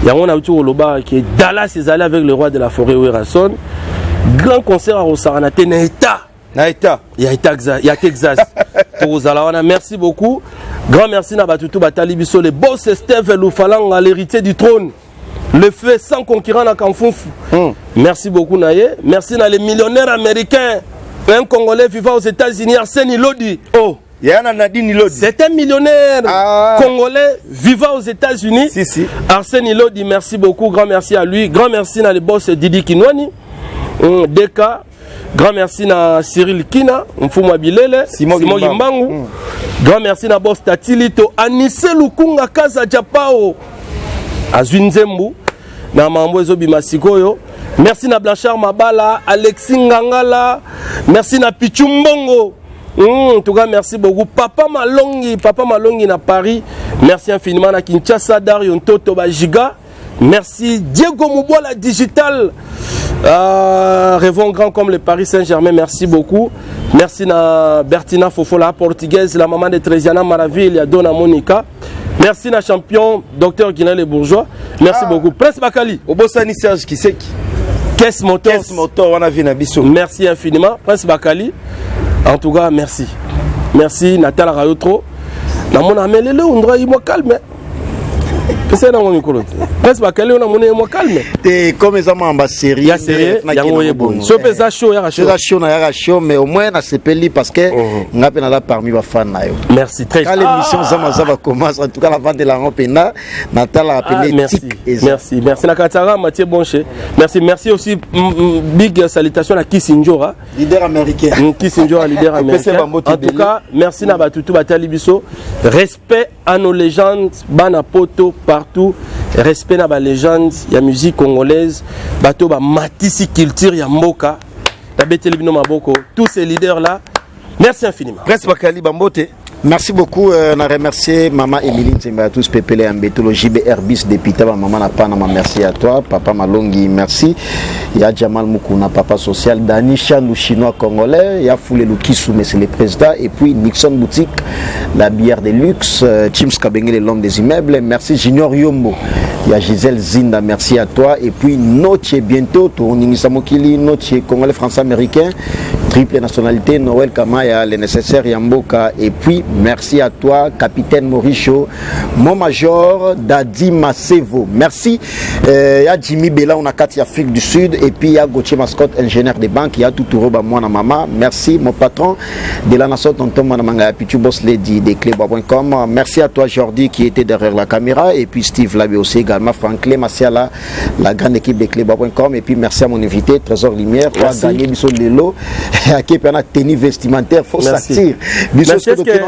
Speaker 3: Yango na utu oloba qui Dallas est allé avec le roi de la forêt Werason. Grand concert à Rosarana Teneta.
Speaker 2: Naïta.
Speaker 3: Il y a Texas. Merci beaucoup. Grand merci à Batutu Batali Bisso, le boss Steve Loufalanga, l'héritier du trône. Le feu sans concurrent à Kanfouf. Merci beaucoup Naye. Merci à les millionnaires américains. Un Congolais vivant aux États-Unis, Arsène Ilodi.
Speaker 2: Oh, Yana Nadine Ilodi.
Speaker 3: C'est un millionnaire congolais vivant aux États-Unis.
Speaker 2: Si.
Speaker 3: Arsène Ilodi, merci beaucoup. Grand merci à lui. Grand merci à le boss Didi Kinwani. Deka. Grand merci à Cyril Kina, Mfuma Bilele, Simon Gimbangu. Grand merci à boss Tatilito, Anisse Lukunga Kaza Japao, Azwinzembu, na Mambozo Bimasikoyo. Merci à Blanchard Mabala, Alexis Ngangala, merci à Pichumbongo. En tout cas, merci beaucoup. Papa Malongi na Paris. Merci infiniment à Kinshasa, Dario Toto Bajiga. Merci Diego Moubola Digital. Rêvons grand comme le Paris Saint-Germain, merci beaucoup. Merci à Bertina Fofola portugaise, la maman de Trésiana Maraville, à Donna Monica. Merci à champion Dr Guinel et Bourgeois. Merci beaucoup. Prince Bakali.
Speaker 2: Obosani Serge qui c'est qui?
Speaker 3: Caisse Motor,
Speaker 2: on a vu Nabiso.
Speaker 3: Merci infiniment. Prince Bakali. En tout cas, merci. Merci Nathalie Rayotro. Na mon amélé le on doit y calme. C'est dans mon micro. Prince Bakali on a monnaie moi calme.
Speaker 4: T'es comme ça ma série.
Speaker 3: Ya série, ya ngoye bon. So pesa show ya show.
Speaker 4: C'est show na ya show mais au moins na sepeli parce que n'a pas là parmi les fans na yo.
Speaker 3: Merci très.
Speaker 4: Quand l'émission ça va commencer en tout cas la vente de la rampena Natal a appelé
Speaker 3: Merci na Katara Mathieu Bonché. Merci aussi big salutation à Kissinjora,
Speaker 4: leader américain.
Speaker 3: Kissinjora leader américain. En tout cas, merci na Batutu Batali Bisso. Respect à nos légendes, bana poto partout. Respect à la légende, il y a musique congolaise, bateau ba matisi culture ya mboka, tabeteli bino maboko, tous ces leaders là. Merci infiniment.
Speaker 2: Prince Bakali Bambote.
Speaker 4: Merci beaucoup. On a remercié Maman Emeline Zemba, tous Pépélé Ambetologie, BRBIS, député, Maman Napanama, merci à toi. Papa Malongi, merci. Il y a Jamal Moukouna, Papa Social, Dani Chandou, Chinois Congolais, il y a Foulé Loukissou, mais c'est le président, et puis Nixon Boutique, la bière de luxe, Chims Kabengele, l'homme des immeubles, merci Junior Yombo, il y a Gisèle Zinda, merci à toi, et puis Noche bientôt, Tournini Samokili, Noche Congolais, France-Américain, triple nationalité, Noël Kamaya, le nécessaire Yamboka. Et puis, merci à toi, capitaine Mauricio, mon major Dadi Masevo. Merci. Il y a Jimmy Bella, on a 4 Afrique du Sud. Et puis, il y a Gauthier Mascotte, ingénieur des banques. Il y a Toutouro, moi, maman. Merci, mon patron de la nation, tonton Manamanga, Pichu Boss Lady, de Clébois.com. Merci à toi, Jordi, qui était derrière la caméra. Et puis, Steve Labé aussi également, Franklin Massiala, la grande équipe de Clébois.com. Et puis, merci à mon invité, Trésor Lumière, qui a gagné Bissot Lelo, qui a un tennis vestimentaire, faut sortir. Bissot, est-ce que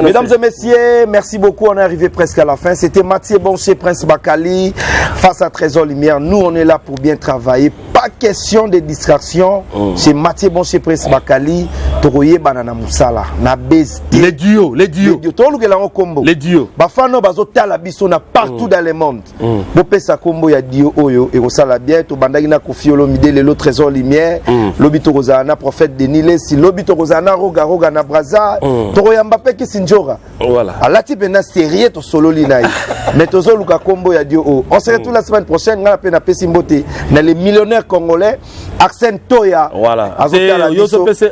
Speaker 2: mesdames et messieurs, merci beaucoup, on est arrivé presque à la fin. C'était Mathieu Bonché, Prince Bakali, face à Trésor Lumière. Nous, on est là pour bien travailler. Pas question de distraction. C'est Mathieu Bonché, Prince Bakali, Toroye Banana Moussala. Les duos. Les duos. Bafano bazota la bisona partout dans le monde. Bopesa kombo ya dio oyo et osala bien to bandagina kofiolo mide le Trésor Lumière, lobito rozana prophète Denis si lobito rozana roga na braza, toroya Mbappé ki sinjora. Voilà. Alati bena sérieux to solo linai. Mais tozo luka kombo ya dio o. On se retrouve la semaine prochaine ngana pe na pesi mbote na les millionnaires congolais Arsène Toya. Voilà.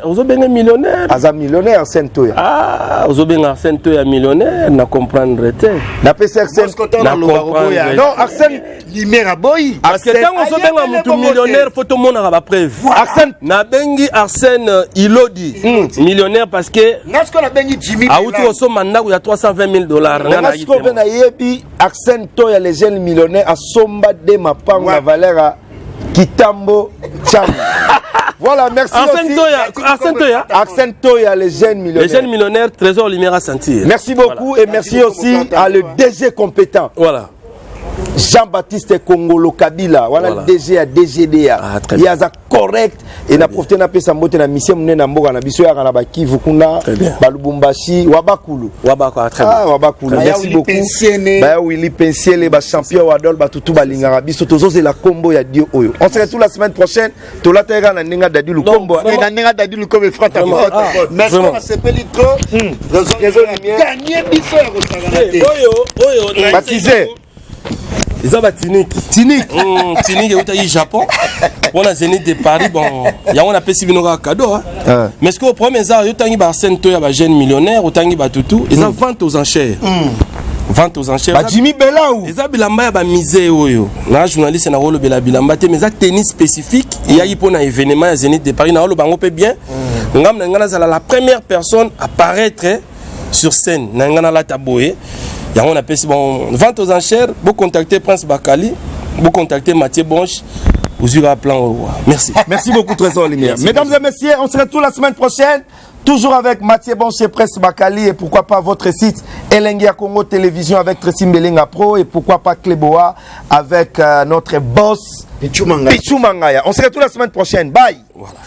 Speaker 2: Ozo benga millionnaire. Aza millionnaire Arsène Toya. Ah, ozo benga Arsène Toya millionnaire na comprendre te. Na pesi Arsène non, Arsène Limera Boy. Parce que quand on se benga mutu millionnaire, faut tout le monde avoir preuve. Arsène na bengi Arsène Ilodi millionnaire parce que nasko na bengi Jimmy a outu oso mandaku ya $320,000. Nasko bena yebi Arsène Toya les jeunes millionnaires a somba de mapango la valeur à Kitambo Cham. Voilà, merci Arsène Toya, les jeunes millionnaires. Les jeunes millionnaires, Trésor Lumière à sentir. Merci beaucoup, voilà, et merci aussi à le DG compétent. Voilà. Jean-Baptiste Kongolo Kabila, voilà le DG à DGDA. Il y a ça correct et na profité na pesa mbote na mission mne na mboka na biso ya kana baki vukuna balubumbashi wabakulu. Très bien. Wabakulu. Merci beaucoup. Ba Willy Pensiele ba champion wadol ba tutu balingara biso tozoze la combo ya Dio Oyo. On se retrouve la semaine prochaine. Tolatera na ninga dadi lukombo. Na ninga dadi lukombo frata. Merci on a sepeli trop. Gagner biso ya kosangana. Oyo baptisé. Ils ont Tinik. Tinik est au Japon. On a Zénith de Paris. Bon, il y a un appel si un cadeau. Mais ce que au premier ça, il y a un centre de jeunes millionnaires, il y a tout. Ils ont vente aux enchères. Vente aux enchères. Jimmy Bella ou? Ils ont bilamba ba misé oyo. Na journaliste na rolo bela bilamba te mais ça tennis spécifique. Il y a un événement à Zénith de Paris. Na rolo bango peut bien. Ngam ngana la première personne à apparaître sur scène. Ngana la taboé. Il y a un appel, bon, vente aux enchères, vous contactez Prince Bakali, vous contactez Mathieu Bonche, vous aurez un plan au roi. Merci. Merci beaucoup, Trésor Lumière. Mesdames et messieurs, on se retrouve la semaine prochaine, toujours avec Mathieu Bonche et Prince Bakali, et pourquoi pas votre site Elengia Congo Télévision avec Tracy Mbelenga Pro, et pourquoi pas Cléboa avec notre boss Pichu Mangaya. On se retrouve la semaine prochaine. Bye. Voilà.